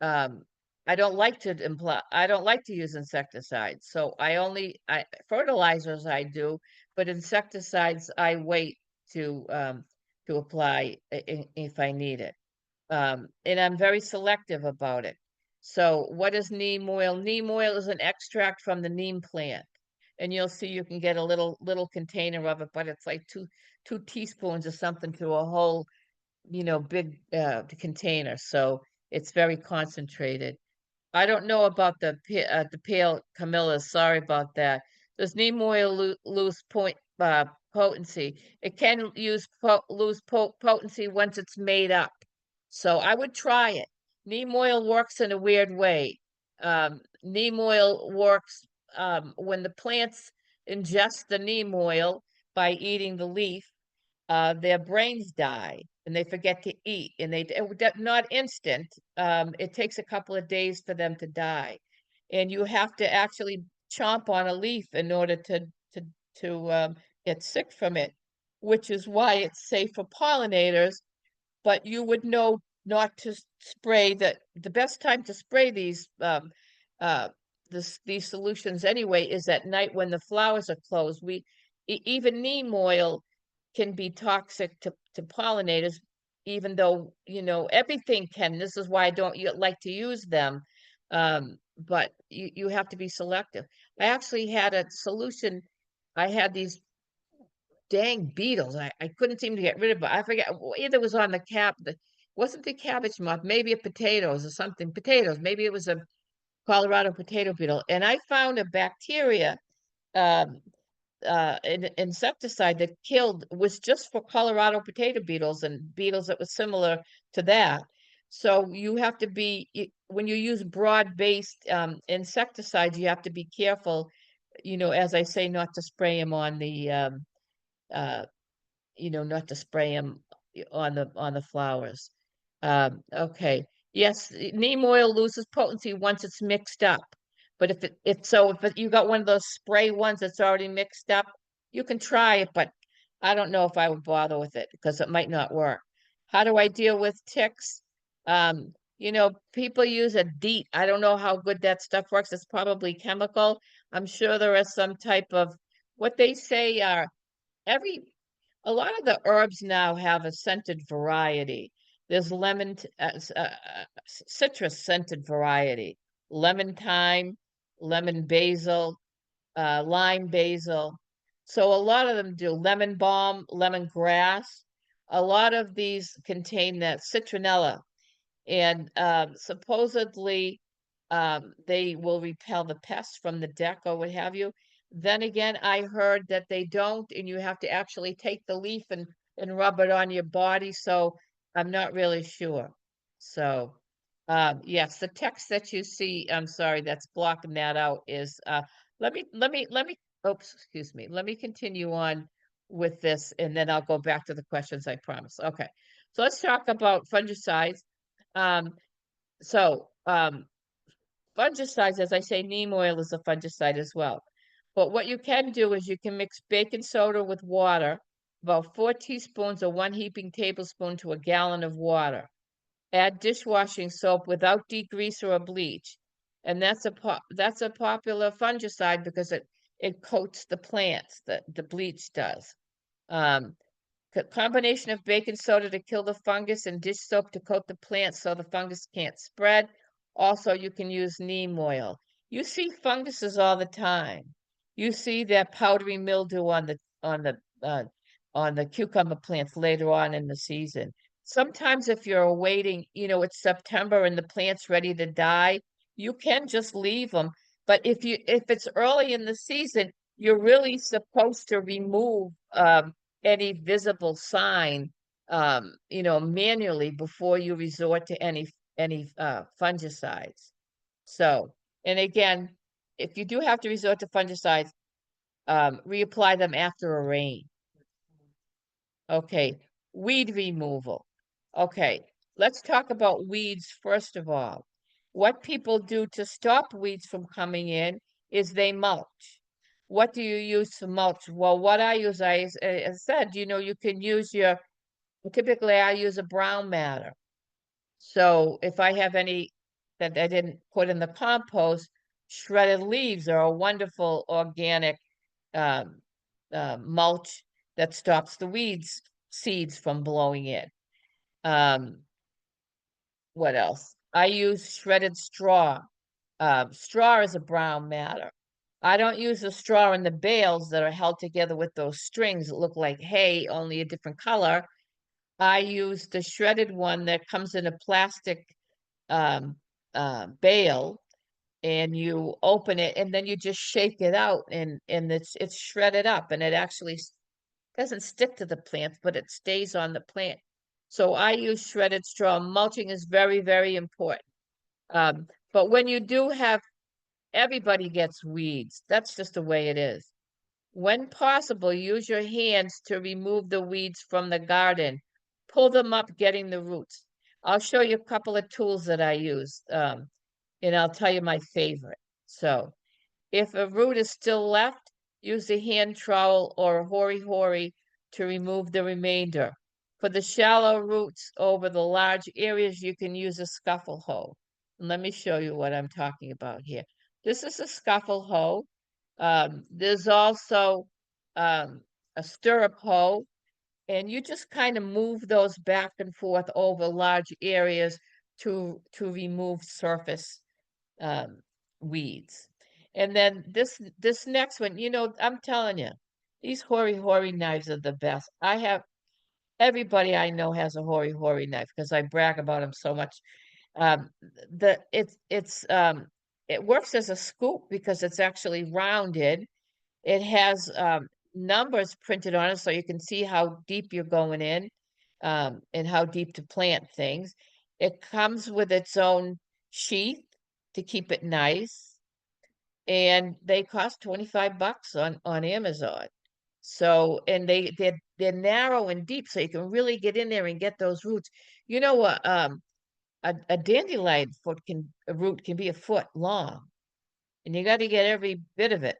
Um, I don't like to use insecticides. So fertilizers I do, but insecticides I wait to apply if I need it. And I'm very selective about it. So what is neem oil? Neem oil is an extract from the neem plant. And you'll see you can get a little container of it, but it's like two teaspoons or something to a whole, big container. So it's very concentrated. I don't know about the pale camellias. Sorry about that. Does neem oil lose potency? It can lose potency once it's made up. So I would try it. Neem oil works in a weird way. Neem oil works when the plants ingest the neem oil by eating the leaf. Their brains die and they forget to eat, and not instant. It takes a couple of days for them to die, and you have to actually chomp on a leaf in order to get sick from it, which is why it's safe for pollinators. But you would know not to spray the best time to spray uh, these solutions anyway is at night when the flowers are closed. Even neem oil can be toxic to pollinators, even though, everything can. This is why I don't like to use them. But you have to be selective. I actually had a solution. I had these dang beetles. I couldn't seem to get rid of it. I forget, either it was on wasn't the cabbage moth, maybe a potatoes or something. Potatoes, maybe it was a Colorado potato beetle. And I found a bacteria, um, an insecticide that was just for Colorado potato beetles and beetles that was similar to that. So you have to when you use broad-based insecticides, you have to be careful, as I say, not to spray them on uh, not to spray them on the flowers. Okay. Yes, neem oil loses potency once it's mixed up. But if you got one of those spray ones that's already mixed up, you can try it, but I don't know if I would bother with it because it might not work. How do I deal with ticks? People use a DEET. I don't know how good that stuff works. It's probably chemical. I'm sure there is some type of what they say are every a lot of the herbs now have a scented variety. There's citrus scented variety, lemon thyme, lemon basil, lime basil. So a lot of them do lemon balm, lemon grass. A lot of these contain that citronella, and supposedly they will repel the pests from the deck or what have you. Then again, I heard that they don't, and you have to actually take the leaf and rub it on your body. So I'm not really sure. So yes, the text that you see, I'm sorry, that's blocking that out is let me oops, excuse me. Let me continue on with this and then I'll go back to the questions I promised. Okay. So let's talk about fungicides. Um, so fungicides, as I say, neem oil is a fungicide as well. But what you can do is you can mix baking soda with water, about 4 teaspoons or 1 heaping tablespoon to a gallon of water. Add dishwashing soap without degreaser or bleach. And that's a popular fungicide because it coats the plants, the bleach does. Um, Combination of baking soda to kill the fungus and dish soap to coat the plants so the fungus can't spread. Also, you can use neem oil. You see funguses all the time. You see that powdery mildew on the cucumber plants later on in the season. Sometimes if you're waiting, it's September and the plant's ready to die, you can just leave them. But if it's early in the season, you're really supposed to remove any visible sign, manually before you resort to any fungicides. So, and again, if you do have to resort to fungicides, reapply them after a rain. Okay, weed removal. Okay, let's talk about weeds first of all. What people do to stop weeds from coming in is they mulch. What do you use to mulch? Well, what I use, I said, you can use typically I use a brown matter. So if I have any that I didn't put in the compost, shredded leaves are a wonderful organic um, mulch that stops the seeds from blowing in. Um, what else? I use shredded straw. Straw is a brown matter. I don't use the straw in the bales that are held together with those strings that look like hay, only a different color. I use the shredded one that comes in a plastic um, bale, and you open it, and then you just shake it out, and it's shredded up, and it actually doesn't stick to the plant, but it stays on the plant. So I use shredded straw. Mulching is very, very important. But when you do have, everybody gets weeds. That's just the way it is. When possible, use your hands to remove the weeds from the garden. Pull them up, getting the roots. I'll show you a couple of tools that I use, and I'll tell you my favorite. So, if a root is still left, use a hand trowel or a hori-hori to remove the remainder. For the shallow roots over the large areas, you can use a scuffle hoe. And let me show you what I'm talking about here. This is a scuffle hoe. There's also a stirrup hoe, and you just kind of move those back and forth over large areas to remove surface um, weeds. And then this next one, I'm telling you, these hori-hori knives are the best. Everybody I know has a hori-hori knife because I brag about them so much. Um, it works as a scoop because it's actually rounded. It has numbers printed on it so you can see how deep you're going in, and how deep to plant things. It comes with its own sheath to keep it nice, and they cost $25 on Amazon. So, and they're narrow and deep, so you can really get in there and get those roots. You know what? A dandelion root can be a foot long, and you got to get every bit of it.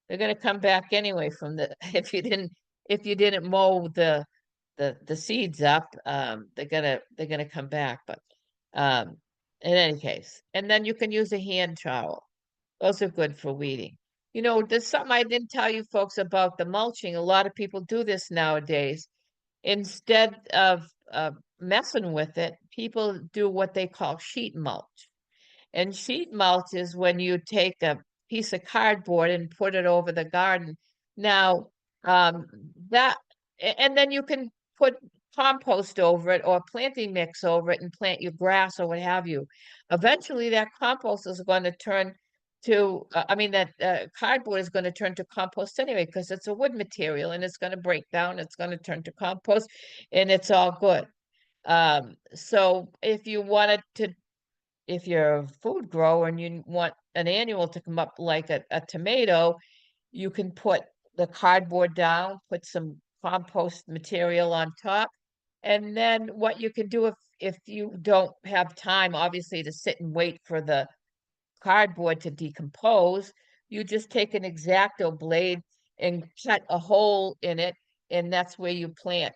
They're going to come back anyway from the if you didn't mow the seeds up, they're gonna come back. But um, in any case, and then you can use a hand trowel. Those are good for weeding. There's something I didn't tell you folks about the mulching. A lot of people do this nowadays. Instead of messing with it, people do what they call sheet mulch. And sheet mulch is when you take a piece of cardboard and put it over the garden. Now, um, that, and then you can put compost over it or planting mix over it and plant your grass or what have you. Eventually, that compost is going to turn that cardboard is going to turn to compost anyway because it's a wood material and it's going to break down. It's going to turn to compost, and it's all good. So if you're a food grower and you want an annual to come up like a tomato, you can put the cardboard down, put some compost material on top. And then what you can do if you don't have time, obviously, to sit and wait for the cardboard to decompose, you just take an X-Acto blade and cut a hole in it, and that's where you plant.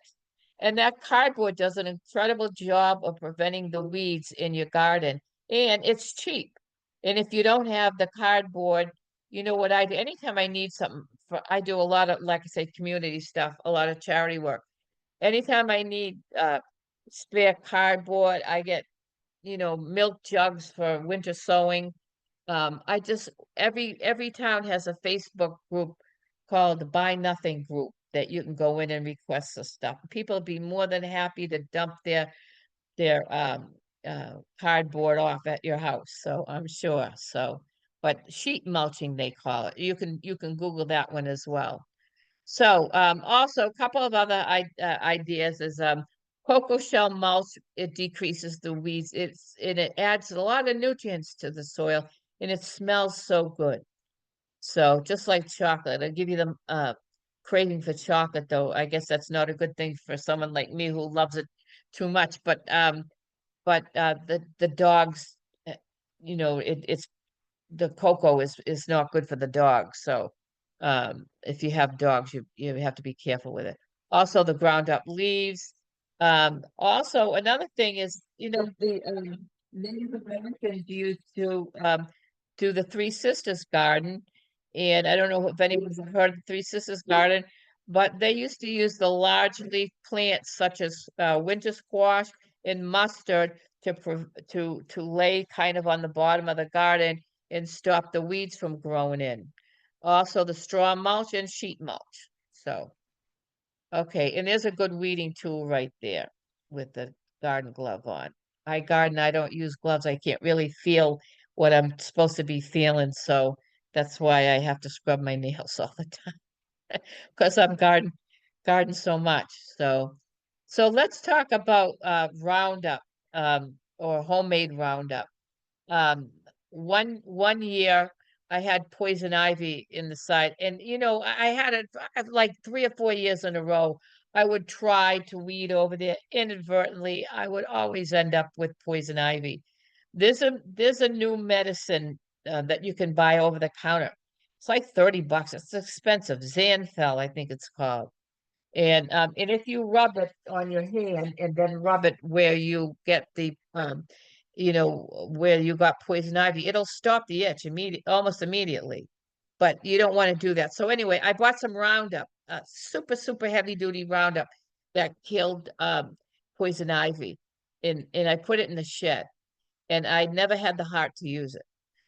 And that cardboard does an incredible job of preventing the weeds in your garden, and it's cheap. And if you don't have the cardboard, you know what I do? Anytime I need something for, I do a lot of, like I say, community stuff, a lot of charity work. Anytime I need spare cardboard, I get, milk jugs for winter sowing. I just every town has a Facebook group called the Buy Nothing group that you can go in and request the stuff. People would be more than happy to dump their cardboard off at your house. So I'm sure. So, but sheet mulching they call it. You can Google that one as well. So also a couple of other ideas is cocoa shell mulch. It decreases the weeds. It adds a lot of nutrients to the soil, and it smells so good. So just like chocolate, I give you the craving for chocolate, though. I guess that's not a good thing for someone like me who loves it too much. But the dogs, uh, it's the cocoa is not good for the dogs. So if you have dogs, you have to be careful with it. Also, the ground up leaves. Also, another thing is, the Native Americans used to do the Three Sisters Garden, and I don't know if anyone's heard of the Three Sisters Garden, but they used to use the large leaf plants such as winter squash and mustard to lay kind of on the bottom of the garden and stop the weeds from growing in. Also, the straw mulch and sheet mulch. So, okay, and there's a good weeding tool right there with the garden glove on. I garden, I don't use gloves. I can't really feel what I'm supposed to be feeling, so that's why I have to scrub my nails all the time because I'm garden so much. So let's talk about Roundup or homemade Roundup. Um, one year I had poison ivy in the side, and I had it like 3 or 4 years in a row. I would try to weed over there inadvertently. I would always end up with poison ivy. There's a new medicine that you can buy over the counter. It's like $30. It's expensive. Xanthel, I think it's called. And if you rub it on your hand and then rub it where you get where you got poison ivy, it'll stop the itch almost immediately. But you don't want to do that. So anyway, I bought some Roundup, super, super heavy duty Roundup that killed poison ivy. And I put it in the shed, and I never had the heart to use it.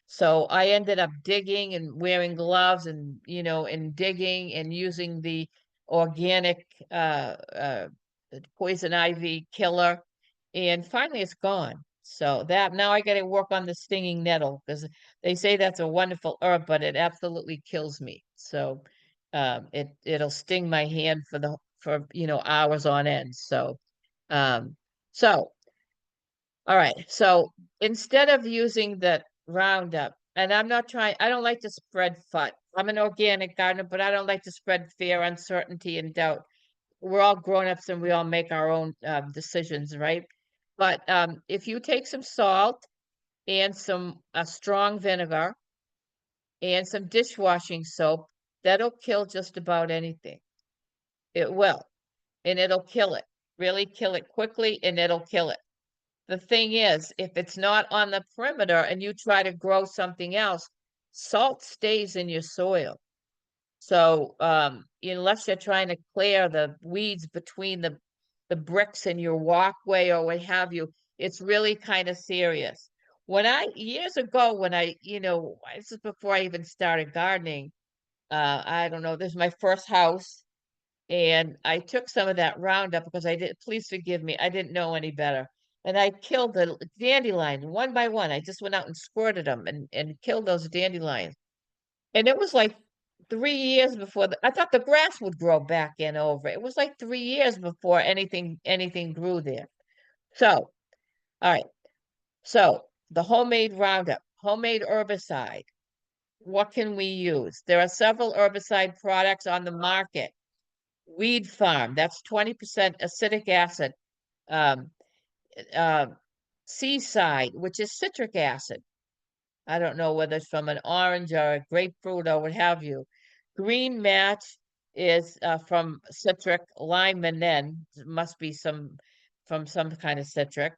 So I ended up digging and wearing gloves and digging and using the organic poison ivy killer. And finally it's gone. So that now I got to work on the stinging nettle because they say that's a wonderful herb, but it absolutely kills me. So it'll sting my hand for hours on end. Um, so all right. So instead of using the Roundup, and I don't like to spread FUD. I'm an organic gardener, but I don't like to spread fear, uncertainty, and doubt. We're all grown-ups and we all make our own decisions, right? But if you take some salt and some strong vinegar and some dishwashing soap, that'll kill just about anything. It will, and it'll kill it. Really kill it quickly, and it'll kill it. The thing is, if it's not on the perimeter and you try to grow something else, salt stays in your soil. So unless you're trying to clear the weeds between the bricks in your walkway or what have you, it's really kind of serious. Years ago, this is before I even started gardening, I don't know, this is my first house. And I took some of that Roundup because please forgive me, I didn't know any better. And I killed the dandelions one by one. I just went out and squirted them and killed those dandelions. And it was like 3 years before I thought the grass would grow back in over. It was like 3 years before anything grew there. So, all right. So the homemade Roundup, homemade herbicide. What can we use? There are several herbicide products on the market. Weed Farm, that's 20% acidic acid. Um, uh, Seaside, which is citric acid. I don't know whether it's from an orange or a grapefruit or what have you. Green match is from citric. Lime and then must be some from some kind of citric.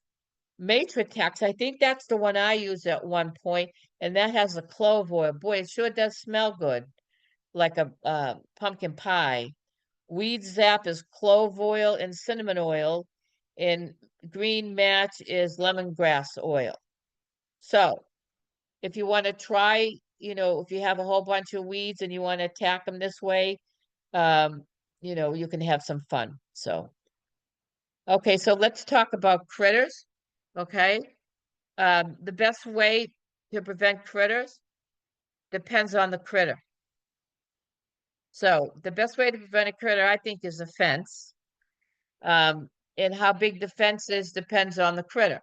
Matritex, I think that's the one I used at one point, and that has a clove oil. Boy, it sure does smell good, like a pumpkin pie. Weed Zap is clove oil and cinnamon oil, and Green Match is lemongrass oil. So if you want to try, if you have a whole bunch of weeds and you want to attack them this way, um, you can have some fun. So, okay, so let's talk about critters. Okay. The best way to prevent critters depends on the critter. So the best way to prevent a critter, I think, is a fence. And how big the fence is depends on the critter.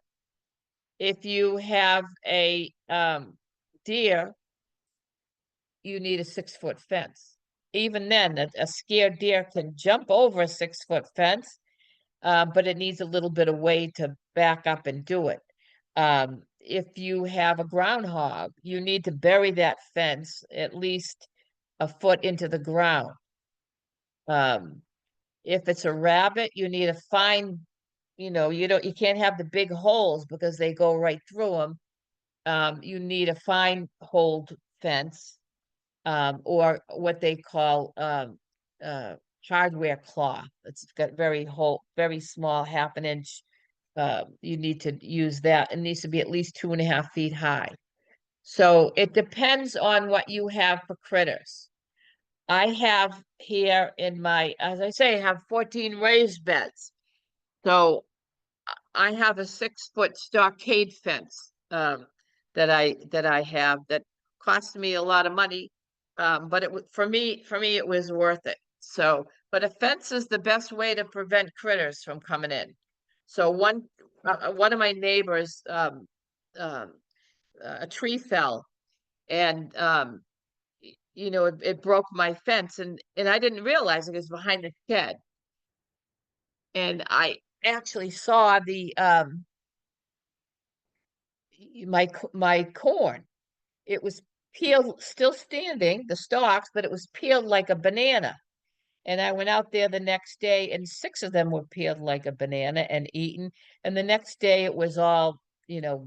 If you have a deer, you need a 6-foot fence. Even then, a scared deer can jump over a 6-foot fence, but it needs a little bit of way to back up and do it. If you have a groundhog, you need to bury that fence at least a foot into the ground. If it's a rabbit, you need a fine, you can't have the big holes because they go right through them. You need a fine holed fence, or what they call hardware cloth. It's got very small, half an inch. You need to use that. It needs to be at least 2.5 feet high. So it depends on what you have for critters. I have here as I say, I have 14 raised beds. So I have a 6-foot stockade fence that I have that cost me a lot of money, but for me it was worth it. So, but a fence is the best way to prevent critters from coming in. So one of my neighbors, um, a tree fell, and it broke my fence, and I didn't realize it was behind the shed, and I actually saw the my corn. It was peeled, still standing, the stalks, but it was peeled like a banana. And I went out there the next day, and 6 of them were peeled like a banana and eaten. And the next day, it was all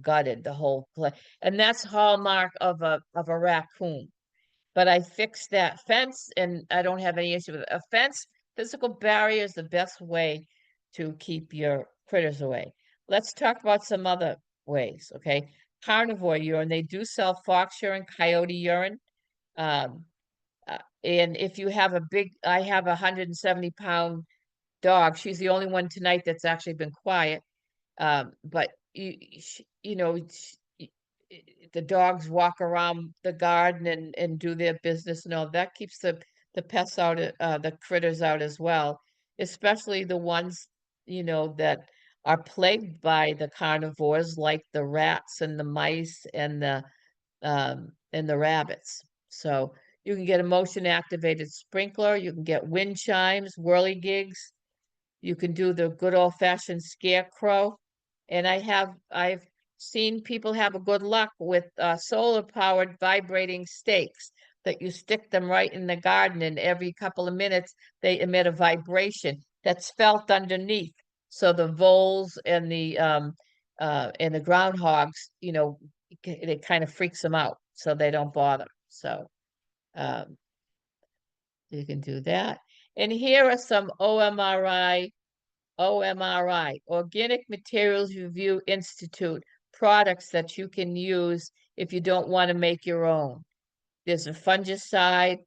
gutted, the whole place. And that's hallmark of a raccoon. But I fixed that fence, and I don't have any issue with it. A fence, physical barrier is the best way to keep your critters away. Let's talk about some other ways, okay? Carnivore urine, they do sell fox urine, coyote urine. Um, and if you have I have a 170-pound dog. She's the only one tonight that's actually been quiet. But the dogs walk around the garden and do their business and all that keeps the pests out, the critters out as well, especially the ones that are plagued by the carnivores, like the rats and the mice and the rabbits. So you can get a motion activated sprinkler, you can get wind chimes, whirligigs, you can do the good old fashioned scarecrow. And I've seen people have a good luck with solar powered vibrating stakes that you stick them right in the garden, and every couple of minutes they emit a vibration that's felt underneath. So the voles and the groundhogs, it kind of freaks them out, so they don't bother. So um, you can do that. And here are some OMRI, Organic Materials Review Institute products that you can use if you don't want to make your own. There's a fungicide,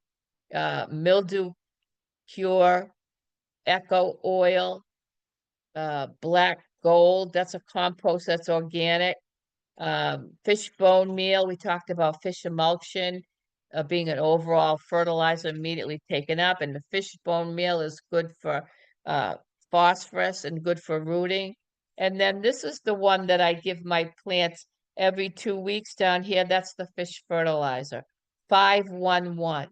mildew cure, eco oil, black gold. That's a compost that's organic. Fish bone meal. We talked about fish emulsion being an overall fertilizer immediately taken up, and the fish bone meal is good for uh, phosphorus and good for rooting. And then this is the one that I give my plants every 2 weeks down here. That's the fish fertilizer, 511.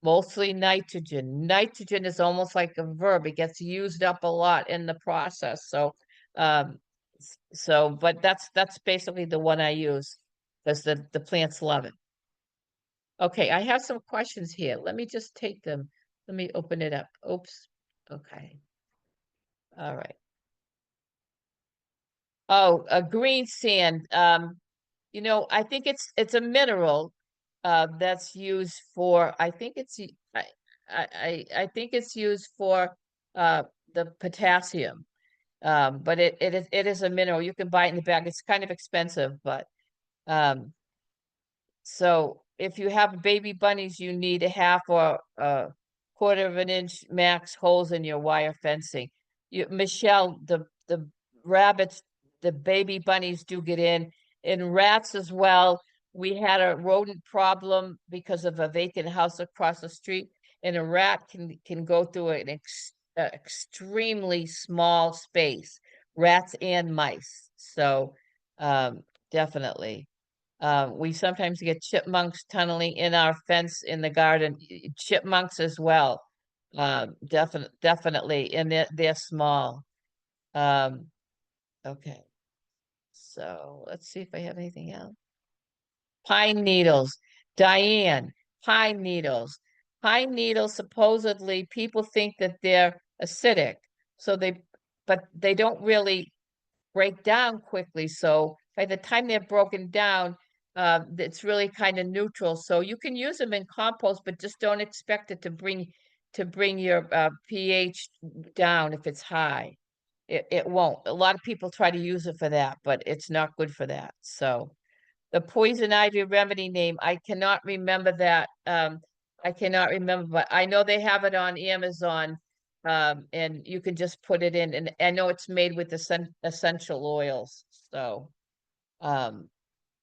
Mostly nitrogen. Nitrogen is almost like a verb. It gets used up a lot in the process. So, but that's basically the one I use. because the plants love it. Okay, I have some questions here. Let me just take them. Let me open it up. Oops. Okay. All right. Oh, a green sand. I think it's a mineral that's used for. I think I think it's used for uh the potassium. But it is a mineral. You can buy it in the bag. It's kind of expensive, but um so if you have baby bunnies, you need a half or a quarter of an inch max holes in your wire fencing. Michelle, the rabbits, the baby bunnies do get in. In rats as well. We had a rodent problem because of a vacant house across the street, and a rat can go through an extremely small space, rats and mice. So definitely. We sometimes get chipmunks tunneling in our fence in the garden, chipmunks as well. Definitely, and they're small. Um, okay, so let's see if I have anything else. Pine needles, Diane, pine needles. Pine needles, supposedly, people think that they're acidic, so but they don't really break down quickly. So by the time they're broken down, it's really kind of neutral. So you can use them in compost, but just don't expect it to bring your pH down if it's high. It won't. A lot of people try to use it for that, but it's not good for that. So the poison ivy remedy name, I cannot remember that. I cannot remember, but I know they have it on Amazon. And you can just put it in, and I know it's made with essential oils. So, um,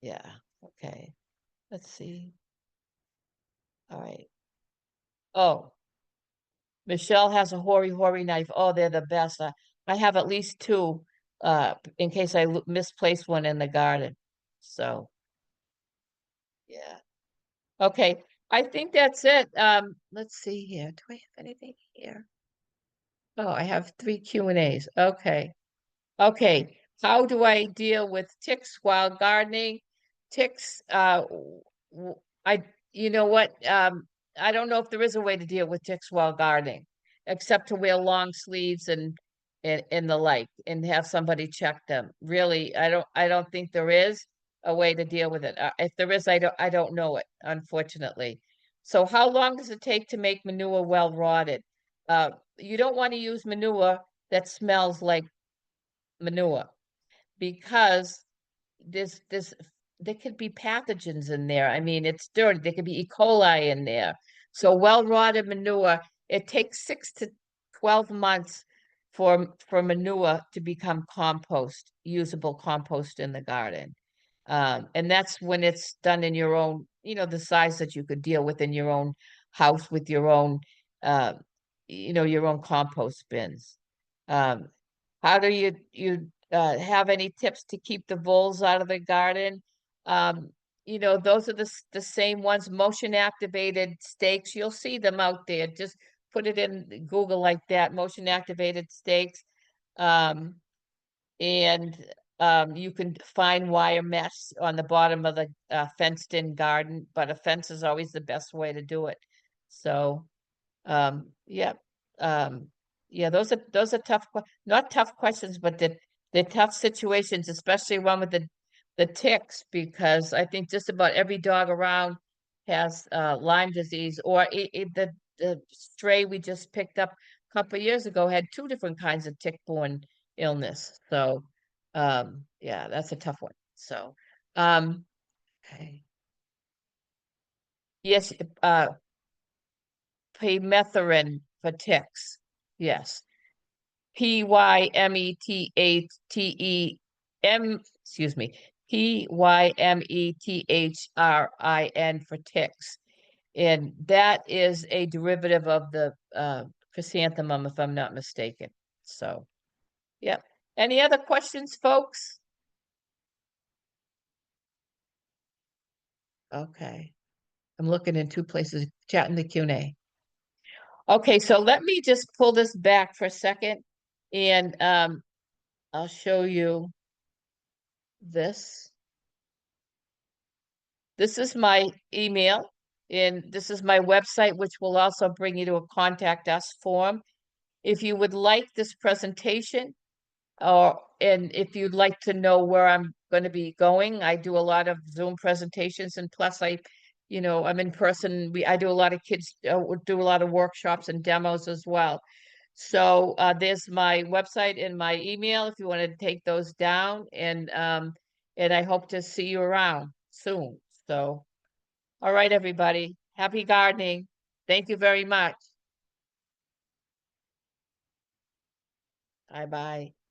yeah, okay. Let's see. All right. Oh, Michelle has a hori knife. Oh, they're the best. I have at least two, in case I misplace one in the garden. So, yeah. Okay, I think that's it. Let's see here. Do I have anything here? Oh, I have three Q&As. Okay. Okay. How do I deal with ticks while gardening? Ticks, I, you know what? I don't know if there is a way to deal with ticks while gardening, except to wear long sleeves and the like, and have somebody check them. Really, I don't think there is a way to deal with it. If there is, I don't know it, unfortunately. So how long does it take to make manure well rotted? You don't want to use manure that smells like manure, because this there could be pathogens in there. I mean, it's dirty. There could be E. coli in there. So well-rotted manure, it takes 6 to 12 months for manure to become compost, usable compost in the garden. And that's when it's done in your own, the size that you could deal with in your own house with your own, uh, your own compost bins. Um, how do you have any tips to keep the voles out of the garden? Um, those are the same ones, motion activated stakes. You'll see them out there. Just put it in Google like that, motion activated stakes. Um, and you can find wire mesh on the bottom of the fenced in garden, but a fence is always the best way to do it. So yeah. Um, yeah, those are tough, not tough questions, but the tough situations, especially one with the ticks, because I think just about every dog around has Lyme disease, or the stray we just picked up a couple of years ago had two different kinds of tick-borne illness. So yeah, that's a tough one. So okay. Yes, permethrin for ticks. Yes. Excuse me, Pymetethrin for ticks. And that is a derivative of the chrysanthemum, if I'm not mistaken. So, yeah. Any other questions, folks? Okay. I'm looking in two places, chat in the Q&A. Okay, so let me just pull this back for a second, and I'll show you this. This is my email, and this is my website, which will also bring you to a contact us form. If you would like this presentation, and if you'd like to know where I'm going to be going, I do a lot of Zoom presentations, and plus I'm in person. I do a lot of kids, do a lot of workshops and demos as well. So there's my website and my email if you want to take those down, and I hope to see you around soon. So, all right, everybody, happy gardening. Thank you very much. Bye bye.